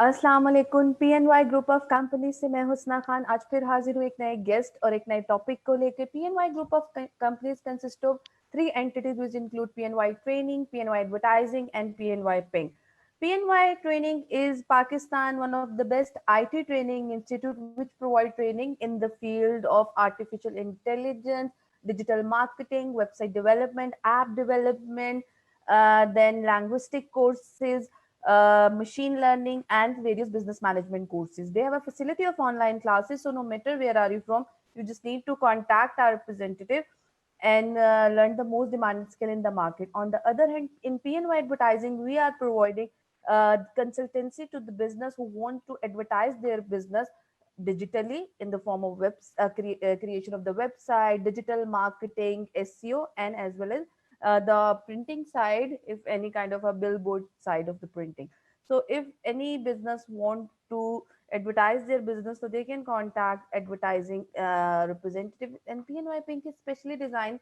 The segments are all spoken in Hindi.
अस्सलाम वालेकुम। पीएनवाई ग्रुप ऑफ कंपनी से मैं हुस्ना खान आज फिर हाजिर हूँ एक नए गेस्ट और एक नए टॉपिक को लेकर। PNY group of companies consist of 3 entities which include PNY Training, PNY Advertising and PNY Ping. PNY Training is Pakistan one of the best IT training institute which provide training in the field of artificial intelligence, digital marketing, website development, app development, then linguistic courses, machine learning and various business management courses. They have a facility of online classes, so no matter where are you from, you just need to contact our representative and learn the most demanded skill in the market. On the other hand, in PNY advertising, we are providing consultancy to the business who want to advertise their business digitally in the form of creation of the website, digital marketing, SEO, and as well as the printing side, if any kind of a billboard side of the printing. So if any business want to advertise their business, so they can contact advertising representative. And PNY Pink is specially designed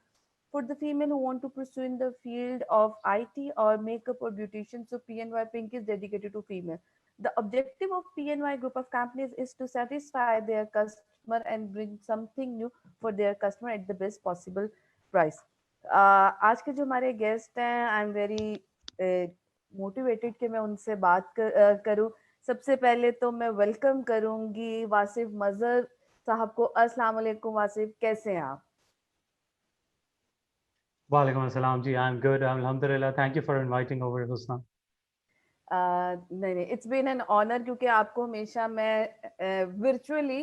for the female who want to pursue in the field of IT or makeup or beautician. So PNY Pink is dedicated to female. The objective of PNY group of companies is to satisfy their customer and bring something new for their customer at the best possible price. आज के जो हमारे गेस्ट हैं, आई एम वेरी मोटिवेटेड कि मैं उनसे बात करूं। सबसे पहले तो मैं वेलकम करूंगी वासिफ मजहर साहब को। अस्सलाम वालेकुम वासिफ, कैसे हैं आप? वालेकुम अस्सलाम जी, आई एम गुड अल्हम्दुलिल्लाह। Thank you for inviting over Husna. नहीं, इट्स बीन एन ऑनर, क्योंकि आपको हमेशा मैं virtually,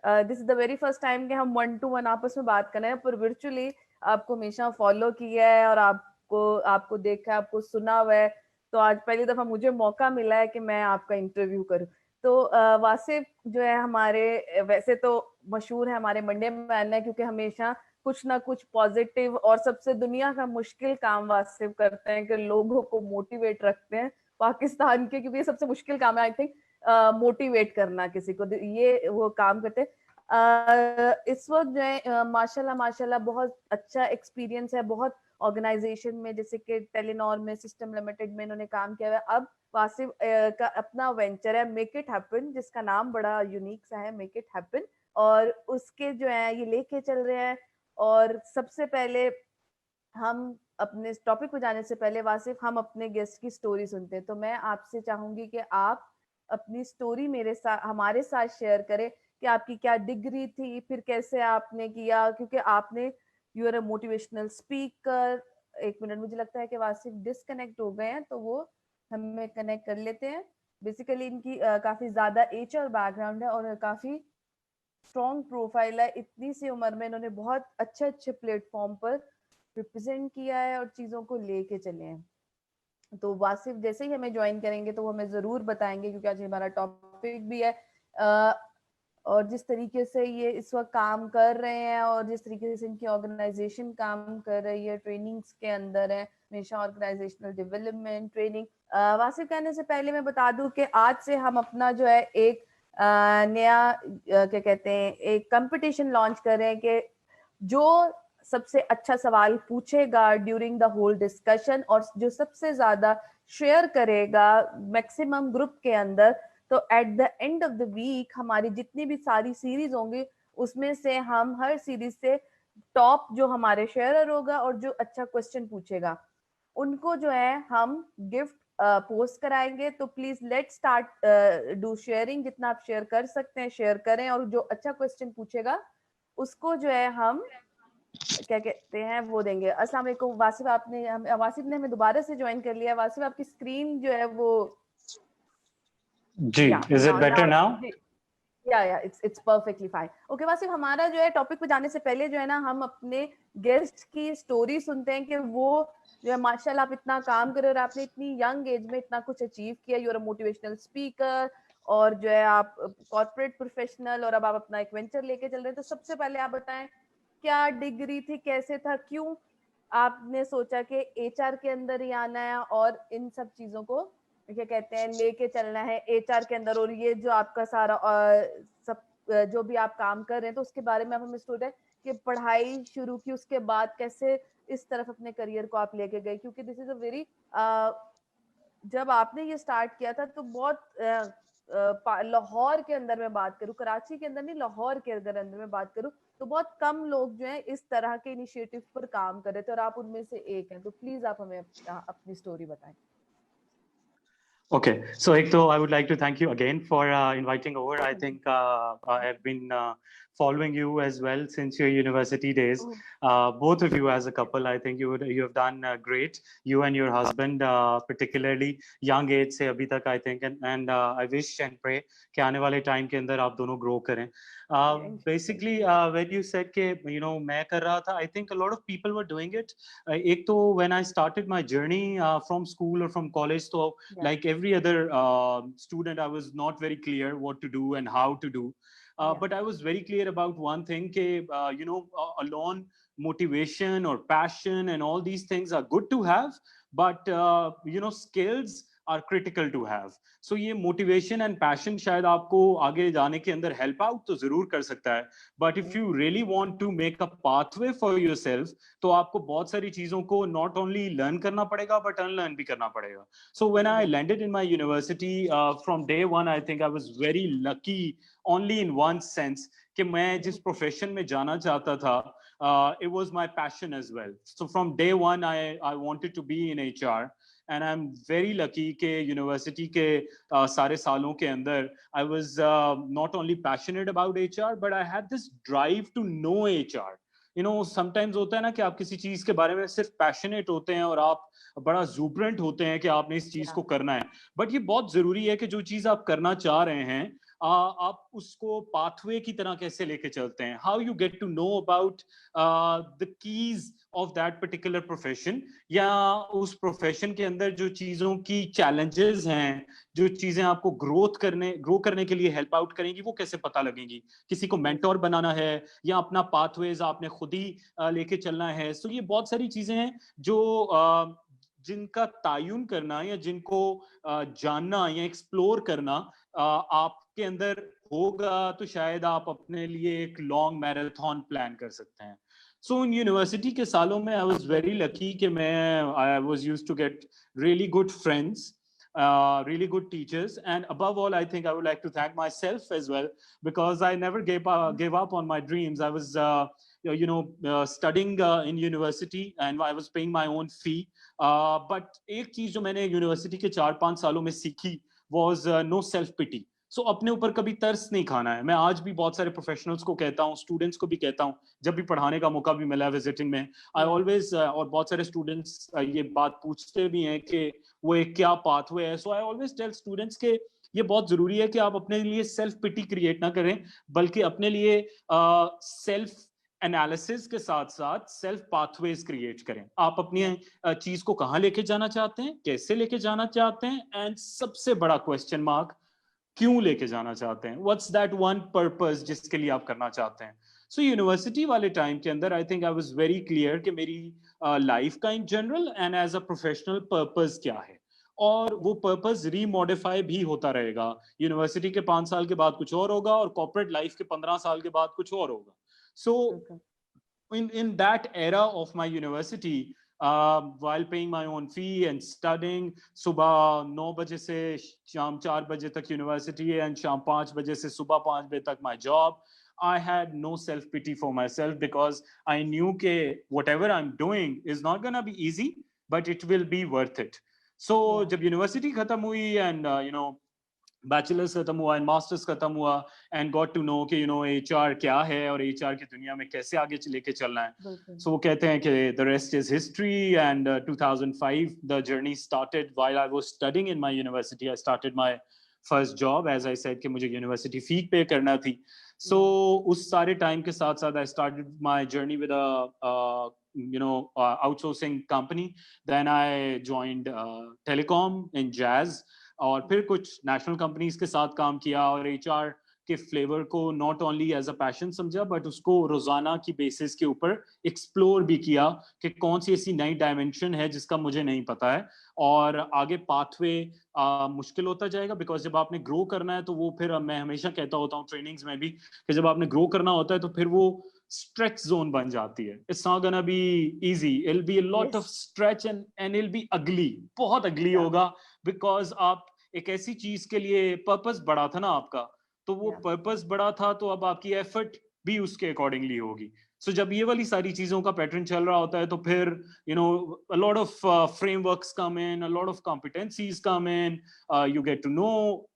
this is the very first time कि हम 1 to 1 आपस में बात कर रहे हैं, पर वर्चुअली आपको हमेशा फॉलो किया है और आपको आपको देखा, आपको सुना हुआ है। तो आज पहली दफा मुझे मौका मिला है कि मैं आपका इंटरव्यू करूं। तो वासिफ जो है हमारे, वैसे तो मशहूर है हमारे मंडे मैन है, क्योंकि हमेशा कुछ ना कुछ पॉजिटिव और सबसे दुनिया का मुश्किल काम वासिफ करते हैं कि लोगों को मोटिवेट रखते हैं पाकिस्तान के, क्योंकि ये सबसे मुश्किल काम है आई थिंक, मोटिवेट करना किसी को, ये वो काम करते हैं। इस वक्त जो है माशाल्लाह माशाल्लाह बहुत अच्छा एक्सपीरियंस है, बहुत ऑर्गेनाइजेशन में, जैसे कि टेलीनॉर में, सिस्टम लिमिटेड में इन्होंने काम किया हुआ है। अब वासिफ का अपना वेंचर है मेक इट हैपन, जिसका नाम बड़ा यूनिक सा है, मेक इट हैपन, और उसके जो है ये लेके चल रहे हैं। और सबसे पहले हम अपने टॉपिक पे जाने से पहले वासिफ, हम अपने गेस्ट की स्टोरी सुनते हैं। तो मैं आपसे चाहूंगी कि आप अपनी स्टोरी मेरे साथ, हमारे साथ शेयर करें कि आपकी क्या डिग्री थी, फिर कैसे आपने किया, क्योंकि आपने, you are a motivational speaker. एक मिनट, मुझे लगता है कि वासिफ डिस्कनेक्ट हो गए हैं, तो वो हमें कनेक्ट कर लेते हैं। बेसिकली इनकी काफी ज्यादा एचआर बैकग्राउंड है और काफी स्ट्रॉन्ग प्रोफाइल है। इतनी सी उम्र में इन्होंने बहुत अच्छे अच्छे प्लेटफॉर्म पर रिप्रेजेंट किया है और चीजों को लेके चले हैं। तो वासिफ जैसे ही हमें ज्वाइन करेंगे तो वो हमें जरूर बताएंगे, क्योंकि आज हमारा टॉपिक भी है। और जिस तरीके से ये इस वक्त काम कर रहे हैं और जिस तरीके से इनकी ऑर्गेनाइजेशन काम कर रही है, ट्रेनिंग्स के अंदर है हमेशा ऑर्गेनाइजेशनल डेवलपमेंट ट्रेनिंग। वासिफ कहने से पहले मैं बता दूं कि आज से हम अपना जो है एक नया क्या कहते हैं, एक कंपटीशन लॉन्च कर रहे हैं कि जो सबसे अच्छा सवाल पूछेगा ड्यूरिंग द होल डिस्कशन और जो सबसे ज्यादा शेयर करेगा मैक्सिमम ग्रुप के अंदर, तो at the end of the week हमारी जितनी भी सारी सीरीज होंगी उसमें से हम हर सीरीज से टॉप जो हमारे शेयरर होगा और जो अच्छा क्वेश्चन पूछेगा उनको जो है हम गिफ्ट पोस्ट कराएंगे। तो please let start do sharing, जितना आप शेयर कर सकते हैं शेयर करें, और जो अच्छा क्वेश्चन पूछेगा उसको जो है हम क्या कहते हैं वो देंगे। अस्सलाम वालेकुम वासिफ, वासिफ ने हमें दोबारा से ज्वाइन कर लिया। वासिफ आपकी स्क्रीन जो है वो, जी, इज इट बेटर नाउ? या it's perfectly fine. Okay Wasif, हमारा जो है टॉपिक पे जाने से पहले जो है ना, हम अपने गेस्ट की स्टोरी सुनते हैं कि वो जो है माशाल्लाह आप इतना काम कर रहे हो और आपने इतनी यंग एज में इतना कुछ अचीव किया। You are a motivational speaker और जो है आप कॉर्पोरेट प्रोफेशनल, और अब आप अपना एक वेंचर लेके चल रहे हैं। तो सबसे पहले आप बताएं क्या डिग्री थी, कैसे था, क्यों आपने सोचा कि एचआर के अंदर ही आना है और इन सब चीजों को क्या कहते हैं लेके चलना है एचआर के अंदर, और ये जो आपका सारा सब जो भी आप काम कर रहे हैं तो उसके बारे में आप हमें स्टोरी कि पढ़ाई शुरू की, उसके बाद कैसे इस तरफ अपने करियर को आप लेके गए, क्योंकि दिस इज अ वेरी, जब आपने ये स्टार्ट किया था तो बहुत लाहौर के अंदर मैं बात करूँ, कराची के अंदर नहीं, लाहौर के अंदर मैं बात करूँ, तो बहुत कम लोग जो हैं इस तरह के इनिशिएटिव पर काम कर रहे थे और आप उनमें से एक हैं। तो प्लीज आप हमें अपनी स्टोरी बताएं। Okay, so Ekto, I would like to thank you again for inviting over. I think I have been following you as well since your university days. Both of you as a couple, I think you have done great. You and your husband, particularly young age से अभी तक, I think, and I wish and pray कि आने वाले time के अंदर आप दोनों grow करें. Basically, when you said कि मैं कर रहा था, I think a lot of people were doing it. एक तो when I started my journey from school or from college, तो like every other student, I was not very clear what to do and how to do. But I was very clear about one thing, alone motivation or passion and all these things are good to have, but skills are critical to have. So ये motivation and passion शायद आपको आगे जाने के अंदर help out तो जरूर कर सकता है, but if you really want to make a pathway for yourself, तो आपको बहुत सारी चीजों को not only learn करना पड़ेगा but unlearn भी करना पड़ेगा. So when I landed in my university, from day one, I think I was very lucky only in one sense कि मैं जिस profession में जाना चाहता था, it was my passion as well. So from day one, I wanted to be in HR. And I'm very lucky कि university के सारे सालों के अंदर I was not only passionate about HR, but I had this drive to know HR. Sometimes होता है ना कि आप किसी चीज के बारे में सिर्फ पैशनेट होते हैं और आप बड़ा जुबरेंट होते हैं कि आपने इस चीज को करना है, बट ये बहुत जरूरी है कि जो चीज आप करना चाह रहे हैं आप उसको पाथवे की तरह कैसे लेके चलते हैं. How you get to know about the keys of that particular profession, या उस प्रोफेशन के अंदर जो चीजों की चैलेंजेस हैं, जो चीजें आपको ग्रो करने के लिए हेल्प आउट करेंगी, वो कैसे पता लगेंगी. किसी को मेंटोर बनाना है या अपना पाथवेज आपने खुद ही लेके चलना है. सो ये बहुत सारी चीजें हैं जो जिनका तायुन करना या जिनको जानना या एक्सप्लोर करना आपके अंदर होगा, तो शायद आप अपने लिए एक लॉन्ग मैराथन प्लान कर सकते हैं. सो इन यूनिवर्सिटी के सालों में आई वाज वेरी लकी कि I was used to get really good friends, really good teachers, and above all, I think I would like to thank myself as well, because I never gave up on my dreams. I was studying in university and I was paying my own fee, but एक चीज जो मैंने यूनिवर्सिटी के 4-5 सालों में सीखी was no self pity. सो अपने ऊपर कभी तरस नहीं खाना है. मैं आज भी बहुत सारे प्रोफेशनल्स को कहता हूँ, स्टूडेंट्स को भी कहता हूँ, जब भी पढ़ाने का मौका भी मिला है विजिटिंग में, आई ऑलवेज, और बहुत सारे स्टूडेंट्स ये बात पूछते भी हैं कि वो एक क्या पाथवे है. सो आई ऑलवेज टेल स्टूडेंट्स के ये बहुत जरूरी है कि आप अपने लिए सेल्फ पिटी क्रिएट ना करें, बल्कि अपने लिए सेल्फ एनालिसिस के साथ साथ सेल्फ पाथवेज क्रिएट करें. आप अपनी चीज को कहाँ लेके जाना चाहते हैं, कैसे लेके जाना चाहते हैं, एंड सबसे बड़ा क्वेश्चन मार्क, क्यों लेके जाना चाहते हैं. व्हाट्स दैट वन पर्पस जिसके लिए आप करना चाहते हैं. सो यूनिवर्सिटी वाले टाइम के अंदर I think I was very clear कि मेरी लाइफ का in general and as a professional purpose क्या है, और वो पर्पस रीमॉडिफाई भी होता रहेगा. यूनिवर्सिटी के 5 साल के बाद कुछ और होगा और कॉर्पोरेट लाइफ के 15 साल के बाद कुछ और होगा. सो in that era of my university, while paying my own fee and studying, सुबह 9 बजे से शाम 4 बजे तक यूनिवर्सिटी and शाम 5 बजे से सुबह 5 बजे तक my job, I had no self pity for myself, because I knew कि whatever I'm doing is not gonna be easy, but it will be worth it. So जब यूनिवर्सिटी खत्म हुई and बैचलर्स खत्म हुआ एंड मास्टर्स खत्म हुआ एंड गॉट टू नो कि एचआर क्या है और एचआर की दुनिया में कैसे आगे लेके चलना है. सो वो कहते हैं कि the rest is history. And 2005 the journey started while I was studying in my university. I started my first job, as I said कि मुझे यूनिवर्सिटी फी पे करना थी. सो उस सारे टाइम के साथ साथ आई started my journey with outsourcing company. Then I joined telecom in Jazz, और फिर कुछ नेशनल कंपनीज के साथ काम किया और एचआर के फ्लेवर को not only as a passion समझा, बट उसको रोजाना की बेसिस के ऊपर एक्सप्लोर भी किया कि कौन सी ऐसी नई डायमेंशन है जिसका मुझे नहीं पता है. और आगे पाथवे मुश्किल होता जाएगा, बिकॉज जब आपने ग्रो करना है तो वो फिर मैं हमेशा कहता होता हूँ ट्रेनिंग्स में भी कि जब आपने ग्रो करना होता है तो फिर वो स्ट्रेच जोन बन जाती है. It's not gonna be easy, it will be a lot of stretch and it will be अगली, बहुत अगली होगा, बिकॉज आप एक ऐसी चीज के लिए पर्पस बड़ा था ना आपका, तो वो पर्पस बड़ा था, तो अब आपकी एफर्ट भी उसके अकॉर्डिंगली होगी। सो जब ये वाली सारी चीजों का पैटर्न चल रहा होता है, तो फिर a lot of frameworks come in, a lot of competencies come in, you get to know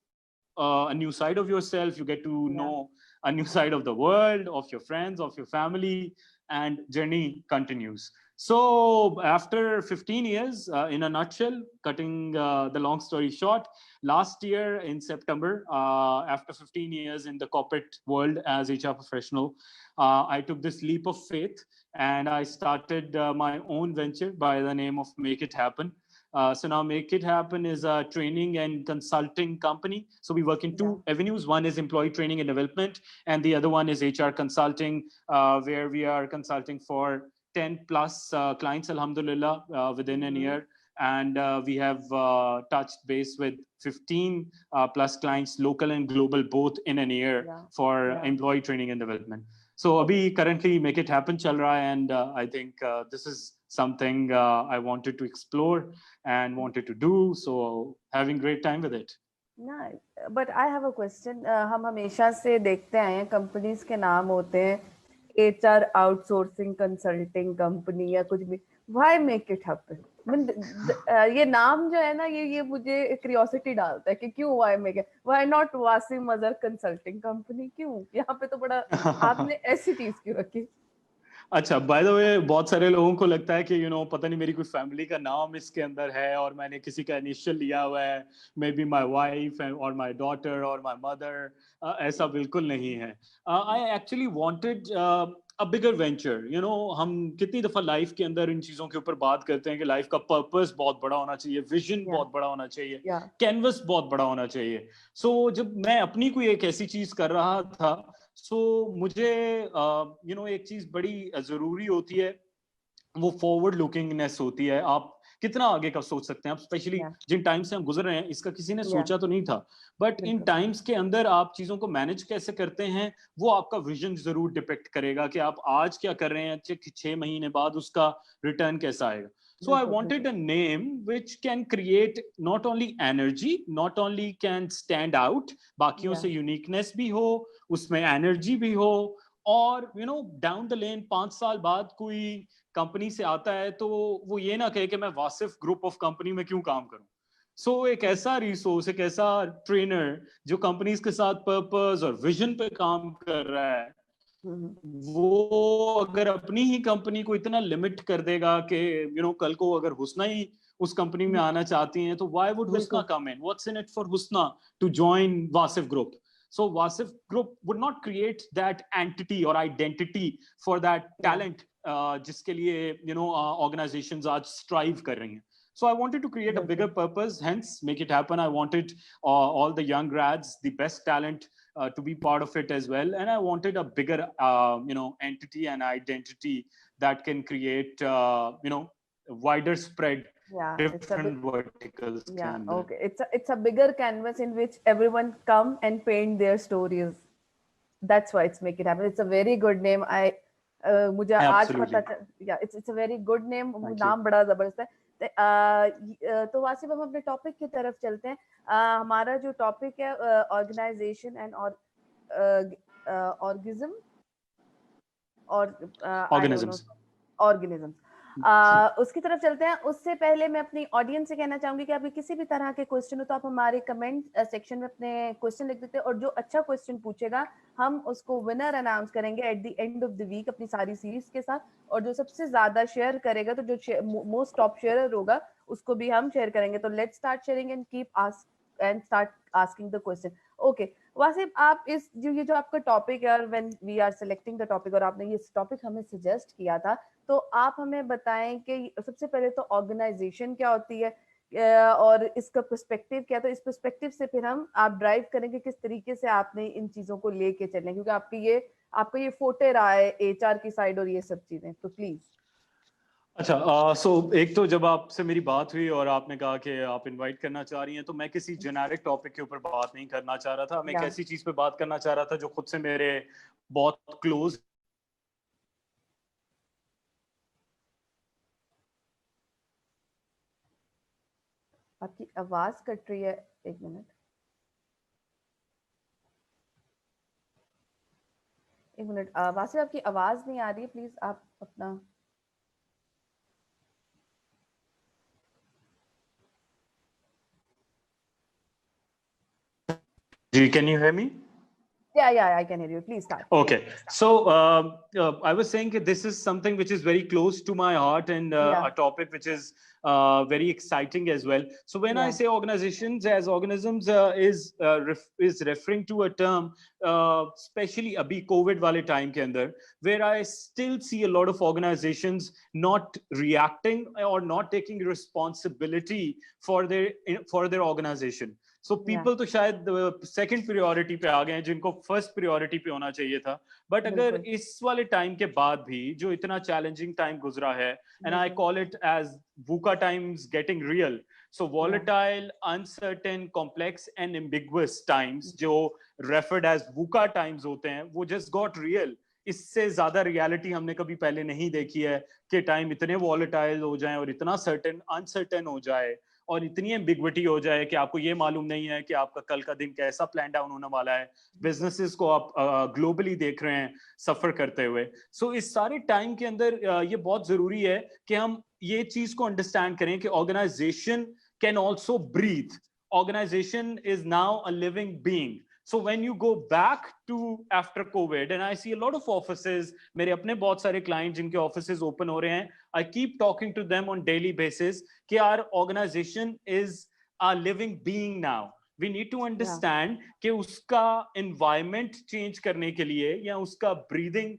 a new side of yourself, you get to know a new side of the world, of your friends, of your family, and journey continues. So after 15 years, in a nutshell, cutting the long story short, last year in September, after 15 years in the corporate world as HR professional, I took this leap of faith and I started my own venture by the name of Make It Happen. So now Make It Happen is a training and consulting company. So we work in two avenues. One is employee training and development, and the other one is HR consulting, where we are consulting for 10 plus clients, alhamdulillah, within a year. And we have touched base with 15 plus clients, local and global, both in a year for employee training and development. So abhi currently Make It Happen chal raha hai, and I think this is something I wanted to explore and wanted to do. So having great time with it. Nice. But I have a question. हम हमेशा से देखते आए हैं कंपनीज के नाम होते हैं HR आउटसोर्सिंग कंसल्टिंग कंपनी या कुछ भी. Why Make It Happen? ये नाम जो है ना, ये मुझे क्यूरियोसिटी डालता है कि क्यों Why Make It? Why not Wasim Azhar consulting company? क्यों यहाँ पे तो बड़ा आपने ऐसी चीज क्यों रखी? अच्छा, बाय द वे बहुत सारे लोगों को लगता है कि पता नहीं मेरी कोई फैमिली का नाम इसके अंदर है और मैंने किसी का इनिशियल लिया हुआ है, मे बी माई वाइफ और माई डॉटर और माई मदर. ऐसा बिल्कुल नहीं है. I actually wanted a bigger venture. हम कितनी दफा लाइफ के अंदर इन चीजों के ऊपर बात करते हैं कि लाइफ का पर्पस बहुत बड़ा होना चाहिए, विजन बहुत बड़ा होना चाहिए, कैनवस बहुत बड़ा होना चाहिए. सो जब मैं अपनी कोई एक ऐसी चीज कर रहा था, मुझे एक चीज बड़ी जरूरी होती है, वो फॉरवर्ड लुकिंगनेस होती है. आप कितना आगे का सोच सकते हैं आप, स्पेशली जिन टाइम से हम गुजर रहे हैं, इसका किसी ने सोचा तो नहीं था, बट इन टाइम्स के अंदर आप चीजों को मैनेज कैसे करते हैं, वो आपका विजन जरूर डिपेक्ट करेगा कि आप आज क्या कर रहे हैं, 6 महीने बाद उसका रिटर्न कैसा आएगा. So I wanted a name which can create not only energy, not only can stand out, बाकियों से uniqueness भी हो, उसमें energy भी हो, और down the lane 5 साल बाद कोई कंपनी से आता है तो वो ये ना कहे कि मैं वासिफ ग्रुप ऑफ कंपनी में क्यों काम करूं. सो एक ऐसा रिसोर्स, एक ऐसा ट्रेनर जो कंपनीज के साथ पर्पस और विजन पे काम कर रहा है, वो अगर अपनी ही कंपनी को इतना लिमिट कर देगा कि कल को अगर हुस्ना ही उस कंपनी में आना चाहती हैं, तो why would Husna come in, what's in it for Husna to join Wasif group. So Wasif Group would not create that entity or identity for that talent जिसके लिए organizations आज strive कर रही हैं. So I wanted to create a bigger purpose, hence Make It Happen. I wanted all the young grads, the best talent to be part of it as well, and I wanted a bigger entity and identity that can create wider spread. Different verticals. Okay. It's a bigger canvas in which everyone come and paint their stories. That's why it's Make It Happen. It's a very good name. मुझे आज पता चला. It's a very good name. नाम बड़ा जबरदस्त है. तो वासिफ, हम अपने टॉपिक की तरफ चलते हैं. हमारा जो टॉपिक है ऑर्गेनाइजेशन एंड ऑर्गेनिज्म, उसकी तरफ चलते हैं. उससे पहले मैं अपनी ऑडियंस से कहना चाहूंगी कि आपके किसी भी तरह के क्वेश्चन हो तो आप हमारे कमेंट सेक्शन में अपने क्वेश्चन लिख देते हैं, और जो अच्छा क्वेश्चन पूछेगा हम उसको विनर अनाउंस करेंगे at the end of the week अपनी सारी सीरीज के साथ. और जो सबसे ज्यादा शेयर करेगा, तो जो मोस्ट टॉप शेयरर होगा, उसको भी हम शेयर करेंगे. तो let's start sharing and keep ask and start asking the question. Okay Wasif, आप ये जो आपका टॉपिक है, और when we are selecting the topic, और आपने ये टॉपिक हमें सजेस्ट किया था, तो आप हमें बताएं कि सबसे पहले तो ऑर्गेनाइजेशन क्या होती है और इसका पर्सपेक्टिव क्या. तो इस पर्सपेक्टिव से फिर आप ड्राइव करेंगे किस तरीके से आपने इन चीजों को लेके चलना है, क्योंकि आपका ये फोटे रहा है HR की साइड और ये सब चीजें. तो प्लीज. अच्छा, सो एक तो जब आपसे मेरी बात हुई और आपने कहा कि आप इनवाइट करना चाह रही हैं, तो मैं किसी जेनेरिक टॉपिक के ऊपर बात नहीं करना चाह रहा था. मैं एक ऐसी चीज पे बात करना चाह रहा था जो खुद से मेरे बहुत क्लोज आपकी आवाज कट रही है, एक मिनट, एक मिनट। वासिफ आपकी आवाज नहीं आ रही है, प्लीज आप अपना Can you hear me? yeah, I can hear you. Please start. Okay, so I was saying that this is something which is very close to my heart and Yeah. a topic which is very exciting as well. So when I Yeah. say organizations as organisms is referring to a term, especially abhi COVID wale time ke andar, where I still see a lot of organizations not reacting or not taking responsibility for their organization. So people तो शायद सेकंड प्रायोरिटी पे आ गए हैं जिनको फर्स्ट प्रायोरिटी पे होना चाहिए था. बट अगर इस वाले टाइम के बाद भी जो इतना चैलेंजिंग टाइम गुजरा है, and I call it as VUCA times getting real. So volatile, uncertain, complex and ambiguous times जो रेफर्ड एज वूका टाइम्स होते हैं, वो जस्ट गॉट रियल. इससे ज्यादा रियलिटी हमने कभी पहले नहीं देखी है कि टाइम इतने वॉलेटाइल हो जाए और इतना सर्टेन अनसर्टेन हो जाए और इतनी एम्बिग्विटी हो जाए कि आपको ये मालूम नहीं है कि आपका कल का दिन कैसा प्लान डाउन होने वाला है. बिजनेसेस को आप ग्लोबली देख रहे हैं सफर करते हुए. सो इस सारे टाइम के अंदर ये बहुत जरूरी है कि हम ये चीज को अंडरस्टैंड करें कि organization can also breathe. Organization is now a living being. So when you go back to after COVID, and I see a lot of offices, मेरे अपने बहुत सारे clients जिनके offices open हो रहे हैं, I keep talking to them on daily basis कि our organization is a living being now. We need to understand कि उसका environment change करने के लिए या उसका breathing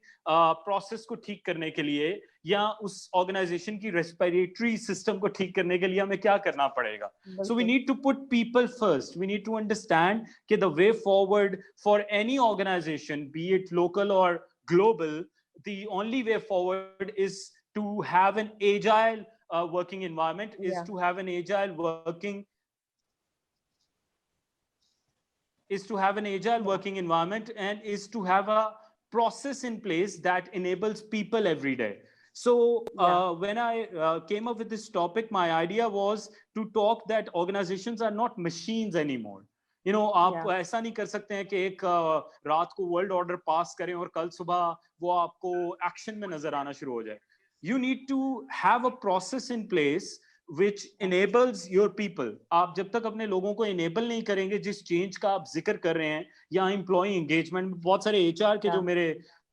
process को ठीक करने के लिए या उस organization की respiratory system को ठीक करने के लिए हमें क्या करना पड़ेगा. So we need to put people first. We need to understand कि the way forward for any organization, be it local or global, the only way forward is to have an agile working environment, is to have an agile working environment, and is to have a process in place that enables people every day. So when I came up with this topic, my idea was to talk that organizations are not machines anymore. You know, आप ऐसा नहीं कर सकते हैं कि एक रात को वर्ल्ड ऑर्डर पास करें और कल सुबह वो आपको एक्शन में नजर आना शुरू हो जाए. You need to have a process in place which enables your people. आप जब तक अपने लोगों को enable नहीं करेंगे, जिस change का आप जिक्र कर रहे हैं, या employee engagement में बहुत सारे HR के जो मेरे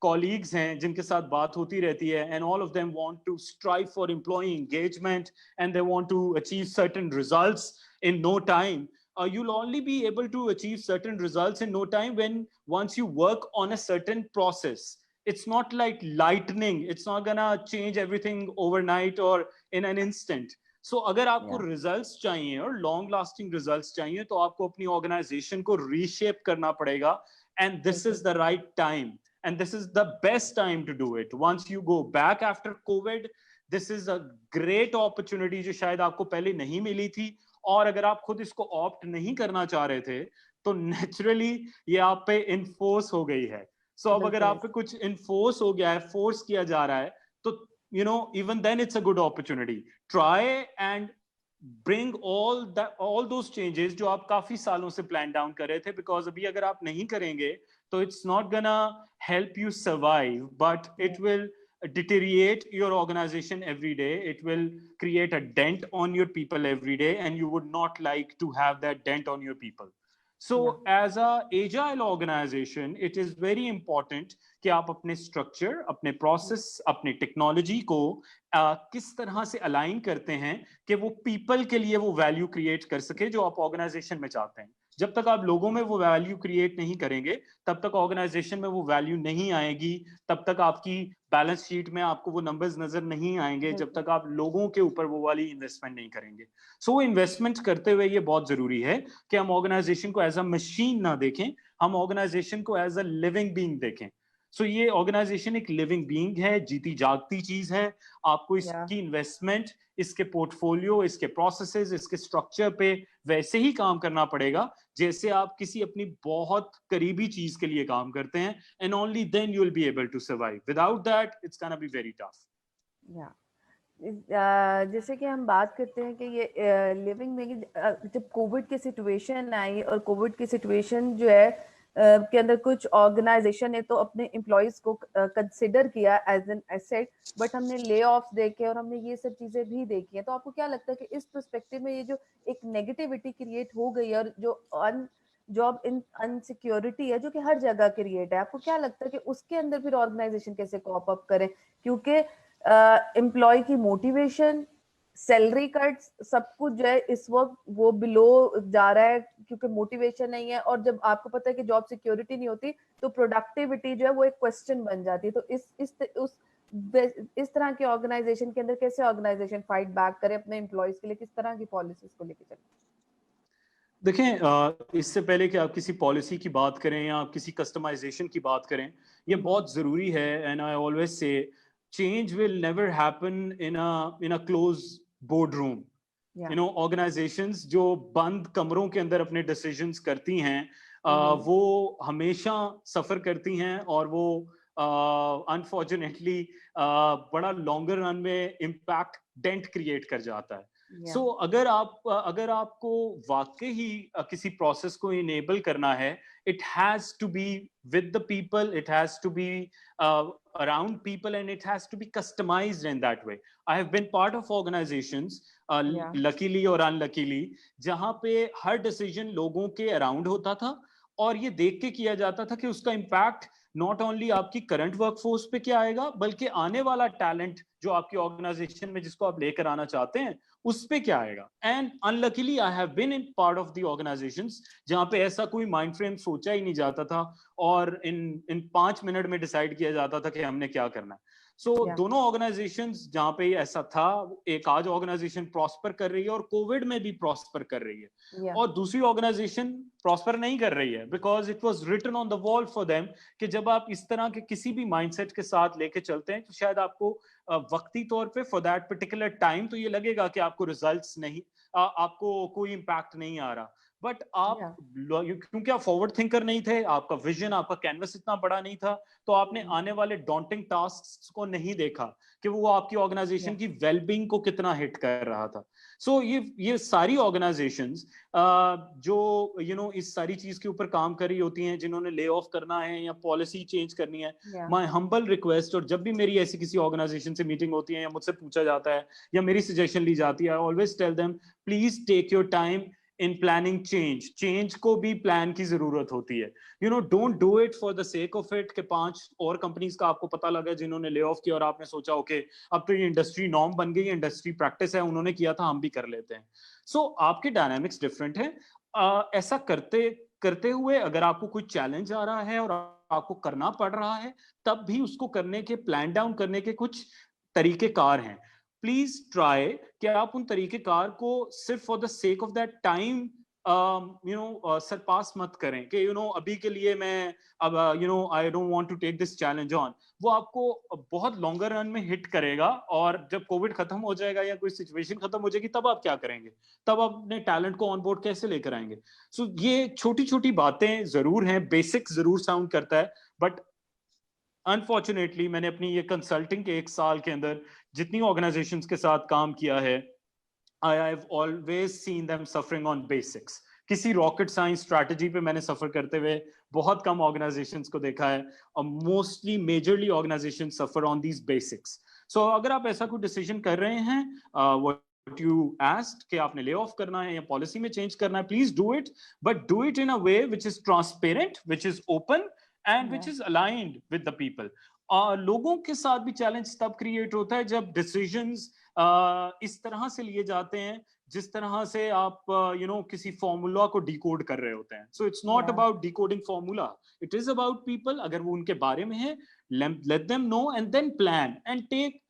colleagues हैं जिनके साथ बात होती रहती है, and all of them want to strive for employee engagement and they want to achieve certain results in no time. You'll only be able to achieve certain results in no time when once you work on a certain process. It's not like lightning. It's not gonna change everything overnight or in an instant. So अगर आपको results चाहिए और long lasting results चाहिए तो आपको अपनी organization को reshape करना पड़ेगा, and this is the right time and this is the best time to do it. Once you go back after COVID, this is a great opportunity जो शायद आपको पहले नहीं मिली थी, और अगर आप खुद इसको opt नहीं करना चाह रहे थे तो naturally ये आप पे enforce हो गई है. So अब अगर आप पे कुछ enforce हो गया है, force किया जा रहा है, तो you know, even then it's a good opportunity. Try and bring all those changes जो आप काफी सालों से plan down कर रहे थे, because अभी अगर आप नहीं करेंगे तो it's not gonna help you survive, but it will deteriorate your organization every day. It will create a dent on your people every day, and you would not like to have that dent on your people. So as a agile organization, it is very important कि आप अपने structure, अपने process, अपने technology को किस तरह से align करते हैं कि वो people के लिए वो value create कर सके जो आप organization में चाहते हैं. जब तक आप लोगों में वो वैल्यू क्रिएट नहीं करेंगे, तब तक ऑर्गेनाइजेशन में वो वैल्यू नहीं आएगी, तब तक आपकी बैलेंस शीट में आपको वो नंबर्स नजर नहीं आएंगे, जब तक आप लोगों के ऊपर वो वाली इन्वेस्टमेंट नहीं करेंगे. सो इन्वेस्टमेंट करते हुए ये बहुत जरूरी है कि हम ऑर्गेनाइजेशन को एज अ मशीन ना देखें, हम ऑर्गेनाइजेशन को एज अ लिविंग बीइंग देखें. सो ये ऑर्गेनाइजेशन एक लिविंग बीइंग है, जीती जागती चीज है. आपको इसकी इन्वेस्टमेंट, इसके पोर्टफोलियो, इसके प्रोसेसेस, इसके स्ट्रक्चर पे वैसे ही काम करना पड़ेगा जैसे आप किसी अपनी बहुत करीबी चीज के लिए काम करते हैं, and only then you will be able to survive. Without that it's gonna be very tough. जैसे कि हम बात करते हैं कि ये लिविंग में जब कोविड की सिचुएशन आई और कोविड की सिचुएशन जो है के अंदर कुछ ऑर्गेनाइजेशन ने तो अपने एम्प्लॉयज को कंसिडर किया एज एन एसेट, बट हमने ले ऑफ देखे और हमने ये सब चीजें भी देखी हैं। तो आपको क्या लगता है कि इस पर्सपेक्टिव में ये जो एक नेगेटिविटी क्रिएट हो गई है और जो जॉब इन अनसिक्योरिटी है जो कि हर जगह क्रिएट है, आपको क्या लगता है कि उसके अंदर फिर ऑर्गेनाइजेशन कैसे कॉप अप करे? क्योंकि एम्प्लॉय की मोटिवेशन, सैलरी कट्स, सब कुछ जो है इस वक्त वो बिलो जा रहा है क्योंकि मोटिवेशन नहीं है। और जब आपको पता है कि जॉब सिक्योरिटी नहीं होती तो प्रोडक्टिविटी जो है वो एक क्वेश्चन बन जाती है। तो इस तरह के ऑर्गेनाइजेशन के अंदर कैसे ऑर्गेनाइजेशन फाइट बैक करे अपने एम्प्लॉयज के लिए, किस तरह की पॉलिसीज को लेकर चले? देखें, इससे पहले कि आप किसी पॉलिसी की बात करें या आप किसी कस्टमाइजेशन की बात करें, ये बहुत ज़रूरी है। And I always say change will never happen in a close board room. You know, organisations जो बंद कमरों के अंदर अपने डिसीजंस करती हैं, वो हमेशा सफ़र करती हैं और वो अनफॉर्चुनेटली बड़ा लॉन्गर रन में इम्पैक्ट डेंट क्रिएट कर जाता है। सो अगर आपको वाकई ही किसी प्रोसेस को इनेबल करना है, it has to be with the people, it has to be around people, and it has to be customized in that way. I have been part of organizations, luckily or unluckily, जहां पे हर डिसीजन लोगों के अराउंड होता था और ये देख के किया जाता था कि उसका इम्पैक्ट नॉट ओनली आपकी करंट वर्कफोर्स पे क्या आएगा, बल्कि आने वाला टैलेंट जो आपकी ऑर्गेनाइजेशन में जिसको आप लेकर आना चाहते हैं उस पे क्या आएगा। And unluckily I have been in part of the organizations जहां पे ऐसा कोई माइंड फ्रेम सोचा ही नहीं जाता था और इन 5 मिनट में डिसाइड किया जाता था कि हमने क्या करना है। दोनों ऑर्गेनाइजेशंस जहां पे ऐसा था, एक आज ऑर्गेनाइजेशन प्रॉस्पर कर रही है और कोविड में भी प्रॉस्पर कर रही है, और दूसरी ऑर्गेनाइजेशन प्रॉस्पर नहीं कर रही है because it was written on the wall for them कि जब आप इस तरह के किसी भी माइंडसेट के साथ लेके चलते हैं तो शायद आपको वक्ती तौर पे फॉर दैट पर्टिकुलर टाइम तो ये लगेगा कि आपको रिजल्ट्स नहीं, आपको कोई इम्पैक्ट नहीं आ रहा, बट आप क्योंकि आप फॉरवर्ड थिंकर नहीं थे, आपका विजन, आपका कैनवस इतना बड़ा नहीं था, तो आपने आने वाले डॉन्टिंग टास्क को नहीं देखा कि वो आपकी ऑर्गेनाइजेशन की वेलबींग को कितना हिट कर रहा था। ये सारी ऑर्गेनाइजेशंस जो इस सारी चीज के ऊपर काम कर रही होती हैं, जिन्होंने ले ऑफ करना है या पॉलिसी चेंज करनी है, माय हम्बल रिक्वेस्ट, और जब भी मेरी ऐसी किसी ऑर्गेनाइजेशन से मीटिंग होती है या मुझसे पूछा जाता है या मेरी सजेशन ली जाती है, I always tell them please take your time in planning change को भी प्लान की जरूरत होती है। Don't do it for the sake of it कि 5 और कंपनीज का आपको पता लगा जिन्होंने ले ऑफ किया और आपने सोचा ओके अब तो ये इंडस्ट्री नॉर्म बन गई, इंडस्ट्री प्रैक्टिस है, उन्होंने किया था हम भी कर लेते हैं। आपके डायनामिक्स डिफरेंट है। ऐसा करते करते हुए अगर आपको कोई चैलेंज आ रहा है और आपको करना पड़ रहा है, तब भी उसको करने के, प्लान डाउन करने के कुछ तरीकेकार हैं। प्लीज ट्राई कि आप उन तरीकेकार को सिर्फ for the sake of that time surpass मत करें कि अभी के लिए मैं अब I don't want to take this challenge on. वो आपको बहुत लॉन्गर रन में हिट करेगा और जब कोविड खत्म हो जाएगा या कोई सिचुएशन खत्म हो जाएगी तब आप क्या करेंगे, तब आप अपने टैलेंट को ऑन बोर्ड कैसे लेकर आएंगे। ये छोटी छोटी बातें जरूर हैं, बेसिक जरूर साउंड करता है, बट अनफॉर्चुनेटली मैंने अपनी ये कंसल्टिंग के 1 साल के अंदर जितनी ऑर्गेनाइजेशंस के साथ काम किया है, I have always seen them suffering on basics. किसी रॉकेट साइंस स्ट्रैटेजी पे मैंने सफर करते हुए बहुत कम ऑर्गेनाइजेशंस को देखा है, और mostly majorly organization suffer on these basics. अगर आप ऐसा कोई डिसीजन कर रहे हैं, what you asked कि आपने ले ऑफ करना है या पॉलिसी में चेंज करना है, please do it, but do it in a way which is transparent, which is open and which is aligned with the people. लोगों के साथ भी चैलेंज तब क्रिएट होता है जब डिसीजंस इस तरह से लिए जाते हैं जिस तरह से आप किसी फॉर्मूला को डिकोड कर रहे होते हैं। So it's not about decoding formula, it is about people. अगर वो उनके बारे में है, let them know and then plan and take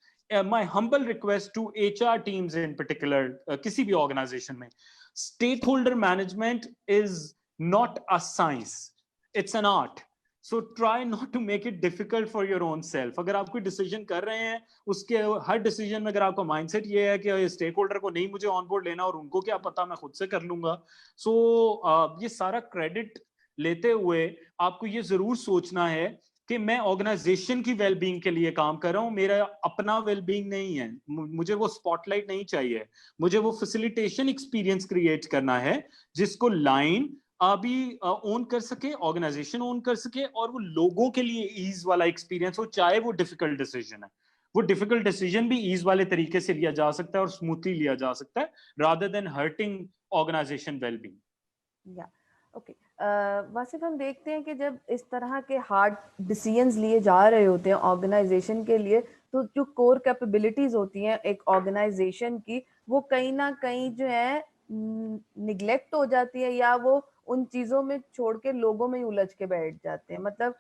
my humble request to HR teams in particular, किसी भी ऑर्गेनाइजेशन में, stakeholder management is not a science, it's an art. So try not to make it difficult for your own self. अगर आप कोई डिसीजन कर रहे हैं, उसके हर डिसीजन में अगर आपका माइंडसेट ये है कि स्टेक होल्डर को नहीं मुझे ऑन बोर्ड लेना और उनको क्या पता, मैं खुद से कर लूंगा, ये सारा क्रेडिट लेते हुए आपको ये जरूर सोचना है कि मैं ऑर्गेनाइजेशन की वेलबींग के लिए काम कर रहा हूं, मेरा अपना वेलबींग नहीं है, मुझे वो स्पॉटलाइट नहीं चाहिए, मुझे वो फैसिलिटेशन एक्सपीरियंस क्रिएट करना है जिसको लाइन अभी ओन कर सके, ऑर्गेनाइजेशन ओन कर सके, और वो लोगों के लिए ईज वाला एक्सपीरियंस हो, चाहे वो डिफिकल्ट डिसीजन है। वो डिफिकल्ट डिसीजन भी ईज वाले तरीके से लिया जा सकता है और स्मूथली लिया जा सकता है, rather than hurting organization wellbeing. या ओके, वासिफ हम देखते हैं कि जब इस तरह के हार्ड डिसीजंस लिए जा रहे होते हैं ऑर्गेनाइजेशन के लिए, तो जो कोर कैपेबिलिटीज होती हैं एक ऑर्गेनाइजेशन की, वो कहीं ना कहीं जो है निग्लेक्ट हो जाती है, या वो उन चीजों में छोड़ के लोगों में ही उलझ के बैठ जाते हैं। मतलब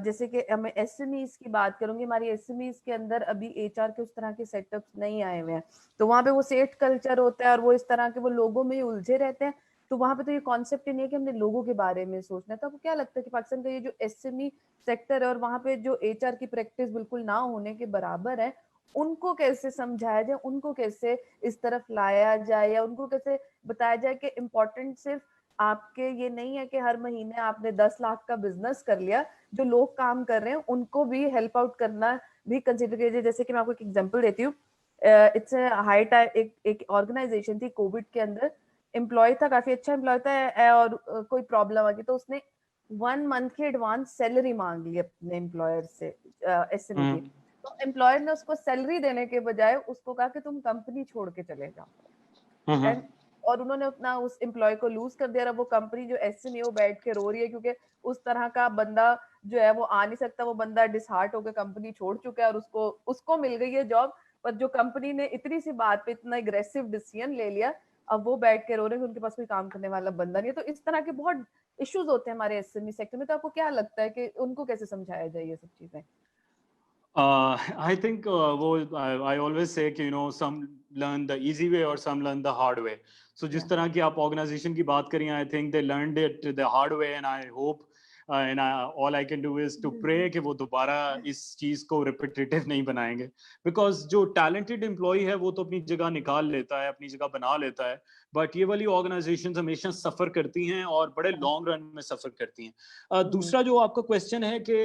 जैसे कि मैं एसएमईज की बात करूंगी, हमारी एसएमईज के अंदर अभी एचआर के उस तरह के सेटअप्स नहीं आए हुए हैं, तो वहां पे वो सेट कल्चर होता है और वो इस तरह के वो लोगों में ही उलझे रहते हैं। तो वहां पे तो ये कॉन्सेप्ट ही नहीं है कि हमने लोगों के बारे में सोचना है। तो आपको क्या लगता है कि पाकिस्तान का ये जो एसएमई सेक्टर है और वहां पे जो एचआर की प्रैक्टिस बिल्कुल ना होने के बराबर है, उनको कैसे समझाया जाए, उनको कैसे इस तरफ लाया जाए, या उनको कैसे बताया जाए कि इम्पोर्टेंट सिर्फ आपके ये नहीं है कि हर महीने आपने 10 लाख का बिजनेस कर लिया, जो लोग काम कर रहे हैं उनको भी हेल्प आउट करना भी कंसिडर कीजिए। जैसे कि मैं आपको एक एग्जांपल देती हूँ, इट्स हाई टाइम, एक ऑर्गेनाइजेशन थी कोविड के अंदर, एम्प्लॉय था, काफी अच्छा एम्प्लॉय था, और कोई प्रॉब्लम आ गई तो उसने 1 मंथ की एडवांस सैलरी मांग ली अपने एम्प्लॉयर से, एसएमई की। तो एम्प्लॉयर ने उसको सैलरी देने के बजाय उसको कहा कि तुम कंपनी छोड़ के चले जाओ, एंड और उन्होंने अपना उस एम्प्लॉय को लूज कर दिया। वो कंपनी जो एसएमई वो बैठ के रो रही है, क्योंकि उस तरह का बंदा जो है वो आ नहीं सकता, वो बंदा डिसहार्ट होकर कंपनी छोड़ चुका है और उसको मिल गई है जॉब, पर जो कंपनी ने इतनी सी बात पे इतना एग्रेसिव डिसीजन ले लिया, अब वो बैठ के रो रहे हैं कि उनके पास कोई काम करने वाला बंदा नहीं है। तो इस तरह के बहुत इश्यूज होते हैं हमारे एसएमई सेक्टर में। तो आपको क्या लगता है कि उनको कैसे समझाया जाए ये सब चीजें? I think I always say कि some learn the easy way or some learn the hard way. So जिस तरह की आप organization की बात करिए, I think they learned it the hard way, and I hope and all I can do is to pray कि वो दोबारा इस चीज को repetitive नहीं बनाएंगे, because जो talented employee है वो तो अपनी जगह निकाल लेता है, अपनी जगह बना लेता है, बट ये वाली ऑर्गेनाइजेशंस हमेशा सफर करती हैं और बड़े लॉन्ग रन में सफर करती हैं। दूसरा जो आपका क्वेश्चन है कि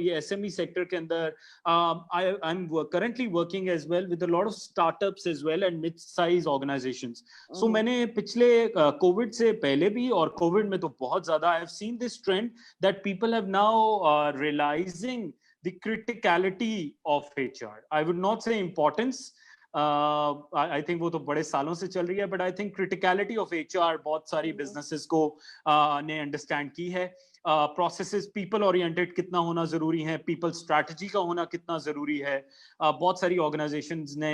ये एसएमई सेक्टर के अंदर, I am currently working as well with a lot of startups as well and mid size organisations. So मैंने पिछले कोविड से पहले भी और कोविड में तो बहुत ज्यादा I have seen this trend that people have now realizing the criticality of HR. I would not say importance. I think वो तो बड़े सालों से चल रही है, but I think criticality of HR बहुत सारी businesses को ने understand की है। प्रोसेसेस पीपल ओरिएंटेड कितना होना जरूरी है, पीपल स्ट्रैटेजी का होना कितना जरूरी है, बहुत सारी ऑर्गेनाइजेशंस ने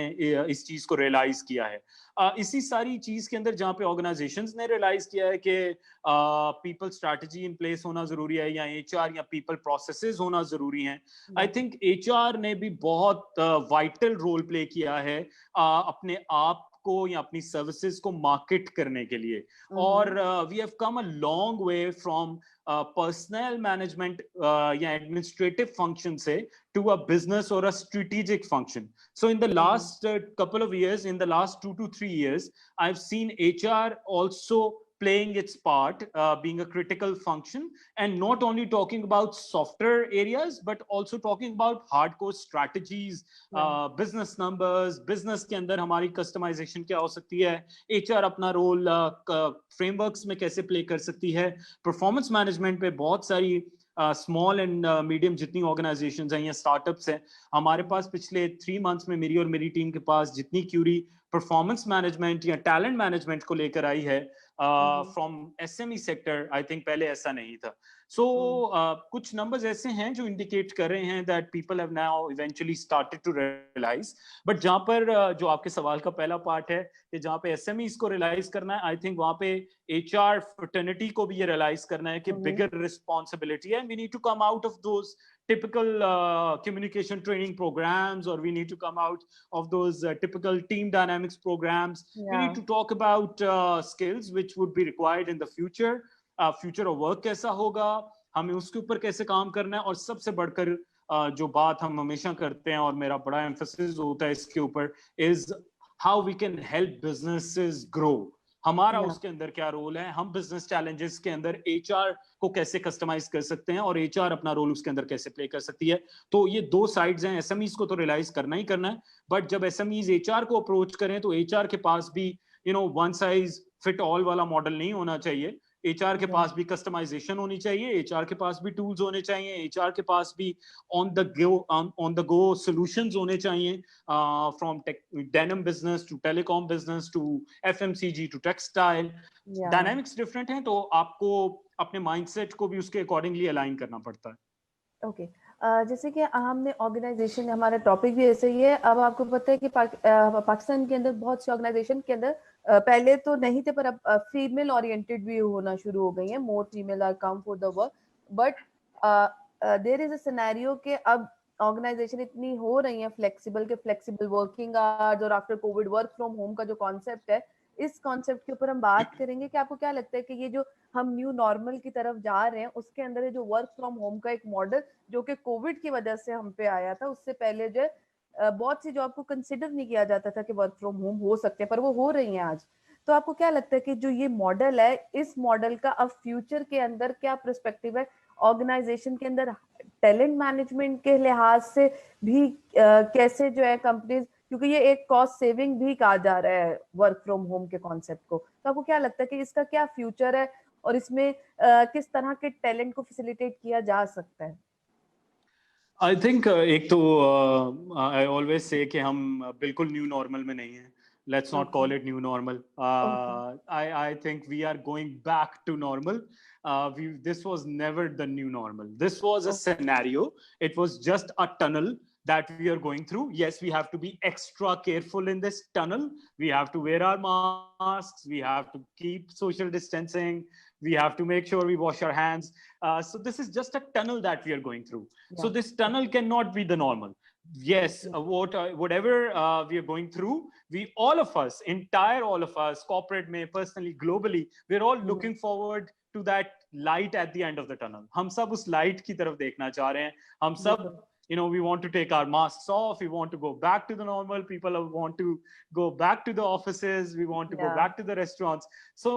इस चीज को रियलाइज किया है। इसी सारी चीज के अंदर जहाँ पे ऑर्गेनाइजेशंस ने रियलाइज किया है कि पीपल स्ट्रैटेजी इन प्लेस होना जरूरी है, या एचआर या पीपल प्रोसेसेस होना जरूरी है, आई थिंक एचआर ने भी बहुत वाइटल रोल प्ले किया है अपने आप को या अपनी सर्विसेज को मार्केट करने के लिए। और we have come a long way from personal management या एडमिनिस्ट्रेटिव फंक्शन से to a business or a strategic function. So in the last couple of years, in the last 2 to 3 years, I've seen HR also playing its part, being a critical function, and not only talking about software areas, but also talking about hardcore strategies, business numbers, business के अंदर हमारी customization क्या हो सकती है, HR अपना role frameworks में कैसे play कर सकती है, performance management पे बहुत सारी स्मॉल एंड मीडियम जितनी ऑर्गेनाइजेशंस हैं या स्टार्टअप्स हैं, हमारे पास पिछले 3 मंथ्स में मेरी और मेरी टीम के पास जितनी क्यूरी परफॉर्मेंस मैनेजमेंट या टैलेंट मैनेजमेंट को लेकर आई है from SME sector, I think पहले ऐसा नहीं था। सो कुछ नंबर्स ऐसे हैं जो इंडिकेट कर रहे हैं that people have now eventually started to realize, but जहां पर जो आपके सवाल का पहला पार्ट है कि जहां पे एसएमईज को रियलाइज करना है, आई थिंक वहां पे एचआर फ्रेटर्निटी को भी ये रियलाइज करना है कि बिगर रिस्पॉन्सिबिलिटी है, we need to come out of those typical communication training programs, or we need to come out of those typical team dynamics programs. We need to talk about skills which would be required in the future. Future of work कैसा होगा, हमें उसके ऊपर कैसे काम करना है, और सबसे बढ़कर जो बात हम हमेशा करते हैं और मेरा बड़ा एम्फेसिस होता है इसके ऊपर, is how we can help businesses grow. हमारा Yeah. उसके अंदर क्या रोल है, हम बिजनेस चैलेंजेस के अंदर एचआर को कैसे कस्टमाइज कर सकते हैं और एचआर अपना रोल उसके अंदर कैसे प्ले कर सकती है। तो ये दो साइड्स हैं, एसएमईज को तो रियलाइज करना ही करना है, बट जब एसएमईज एचआर को अप्रोच करें तो एचआर के पास भी वन साइज फिट ऑल वाला मॉडल नहीं होना चाहिए। एचआर के पास भी कस्टमाइजेशन होनी चाहिए, एचआर के पास भी टूल्स होने चाहिए, एचआर के पास भी ऑन द गो सॉल्यूशंस होने चाहिए, from denim business to telecom business to FMCG to textile. Dynamics different हैं, तो आपको अपने माइंडसेट को भी उसके अकॉर्डिंगली अलाइन करना पड़ता है। ओके जैसे कि हमने ऑर्गेनाइजेशन, हमारा टॉपिक भी ऐसे ही है। अब आपको पता है कि पाकिस्तान के अंदर बहुत सी ऑर्गेनाइजेशन के अंदर पहले तो नहीं थे, पर अब फीमेल ओरिएंटेड भी होना शुरू हो गई है। More female are come for the work, but there is a scenario कि अब ऑर्गेनाइजेशन इतनी हो रही है फ्लेक्सिबल के फ्लेक्सिबल वर्किंग आवर्स और after COVID work from home का जो कॉन्सेप्ट है, इस कॉन्सेप्ट के ऊपर हम बात करेंगे कि आपको क्या लगता है कि ये जो हम न्यू नॉर्मल की तरफ जा रहे हैं उसके अंदर ये जो वर्क फ्रॉम होम का एक मॉडल जो कि कोविड की वजह से हम पे आया था, उससे पहले जो बहुत सी जॉब को कंसिडर नहीं किया जाता था कि वर्क फ्रॉम होम हो सकते हैं, पर वो हो रही हैं आज। तो आपको क्या लगता है कि जो ये मॉडल है, इस मॉडल का अब फ्यूचर के अंदर क्या पर्सपेक्टिव है ऑर्गेनाइजेशन के अंदर, टैलेंट मैनेजमेंट के लिहाज से भी कैसे जो है कंपनीज, क्योंकि ये एक कॉस्ट सेविंग भी कहा जा रहा है वर्क फ्रॉम होम के कॉन्सेप्ट को, तो आपको क्या लगता है कि इसका क्या फ्यूचर है और इसमें किस तरह के टैलेंट को फैसिलिटेट किया जा सकता है? आई थिंक एक तो आई ऑलवेज से कि हम बिल्कुल न्यू नॉर्मल में नहीं हैं। Let's not call it new normal. I think we are going back to normal. This was never the new normal. This was a scenario. It was just a tunnel that we are going through. Yes, we have to be extra careful in this tunnel. We have to wear our masks. We have to keep social distancing. We have to make sure we wash our hands. So this is just a tunnel that we are going through. Yeah. So this tunnel cannot be the normal. Yes, whatever we are going through, all of us, corporate में, personally, globally, we're all looking forward to that light at the end of the tunnel. हम सब उस light की तरफ देखना चाह रहे हैं। हम सब we want to take our masks off. We want to go back to the normal. People want to go back to the offices. We want to go back to the restaurants. So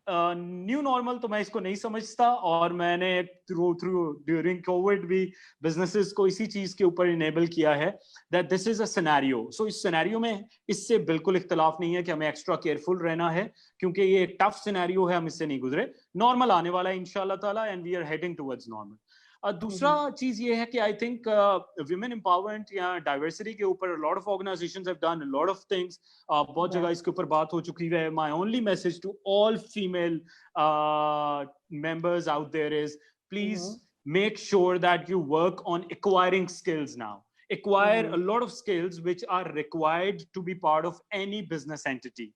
new normal तो मैं इसको नहीं समझता, और मैंने ड्यूरिंग कोविड भी बिजनेसेस को इसी चीज के ऊपर इनेबल किया है that this is a scenario. So इस सिनेरियो में इससे बिल्कुल इख्तलाफ नहीं है कि हमें एक्स्ट्रा केयरफुल रहना है, क्योंकि ये एक टफ सिनेरियो है, हम इससे नहीं गुजरे। नॉर्मल आने वाला है इंशाल्लाह ताला, and we are heading towards normal. दूसरा चीज ये है कि आई थिंक विमेन एम्पावरमेंट या डाइवर्सिटी के ऊपर lot of organizations have done lot of things, बहुत जगह इसके ऊपर बात हो चुकी है। My only message to all female members out there is please make sure that you work on acquiring skills now. Acquire a lot of skills which are required to be part of any business entity.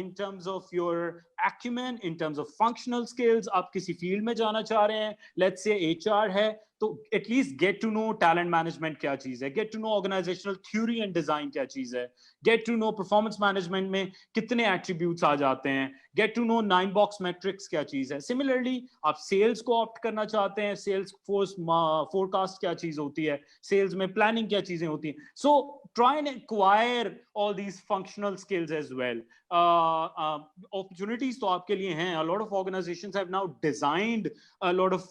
In terms of your acumen, in terms of functional skills, आप किसी फील्ड में जाना चाह रहे हैं, let's say HR है, तो at least get to know talent management क्या चीज है, get to know organizational theory and design क्या चीज है, get to know performance management में कितने एट्रीब्यूट्स आ जाते हैं, get to know 9 box matrix क्या चीज है। सिमिलरली आप सेल्स को ऑप्ट करना चाहते हैं, सेल्स फोर्स फोरकास्ट क्या चीज होती है, सेल्स में प्लानिंग क्या चीजें होती हैं। So try and acquire all these functional skills as well. opportunities तो आपके लिए हैं। A lot of organizations have now designed a lot of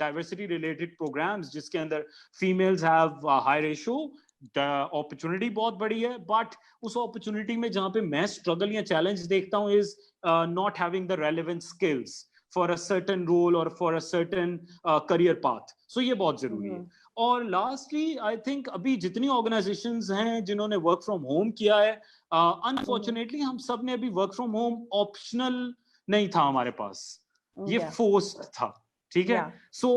diversity related programs जिसके अंदर females have a high ratio। Opportunity बहुत बड़ी है, बट उस अपॉर्चुनिटी में जहां पे मैं स्ट्रगल या चैलेंज देखता हूं is not having the relevant skills for a certain role और for a certain career path. So ये बहुत जरूरी है। और लास्टली आई थिंक अभी जितनी ऑर्गेनाइजेशंस हैं जिन्होंने वर्क फ्रॉम होम किया है, अनफॉर्चुनेटली हम सब ने अभी वर्क फ्रॉम होम ऑप्शनल नहीं था हमारे पास, ये फोर्स्ड था। ठीक है। सो